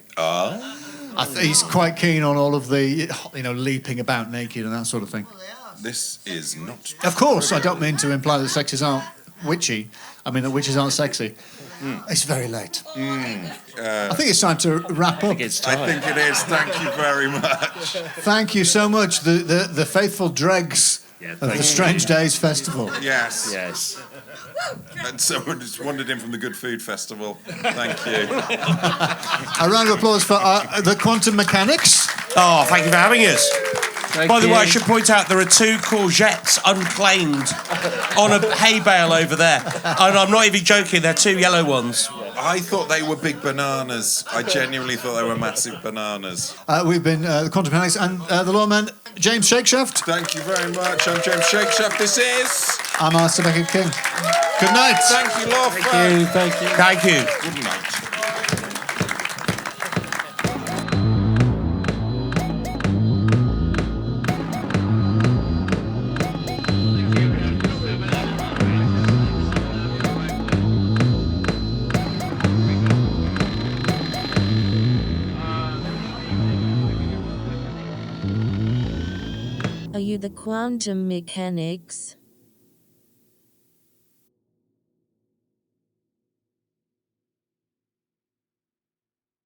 Speaker 9: He's quite keen on all of the, leaping about naked and that sort of thing.
Speaker 8: This is not...
Speaker 9: Of course, I don't mean to imply that sexes aren't witchy. I mean that witches aren't sexy. It's very late. I think it's time to wrap up.
Speaker 8: I think it is. Thank you very much.
Speaker 9: Thank you so much, the faithful dregs of the Strange Days Festival.
Speaker 8: Yes.
Speaker 1: Yes.
Speaker 8: And someone just wandered in from the Good Food Festival. Thank you.
Speaker 9: A round of applause for the Quantum Mechanics.
Speaker 3: Oh, thank you for having us. By the way, I should point out there are 2 courgettes unclaimed on a hay bale over there. And I'm not even joking, they're 2 yellow ones.
Speaker 8: I thought they were big bananas. I genuinely thought they were massive bananas.
Speaker 9: We've been the Quantum Mechanics and the Loremen, James Shakeshaft.
Speaker 8: Thank you very much. I'm James Shakeshaft. This is...
Speaker 9: I'm Alistair Beckett King. Good night.
Speaker 8: Thank you, Law.
Speaker 3: Thank you.
Speaker 8: Good night.
Speaker 2: Are you the quantum mechanics?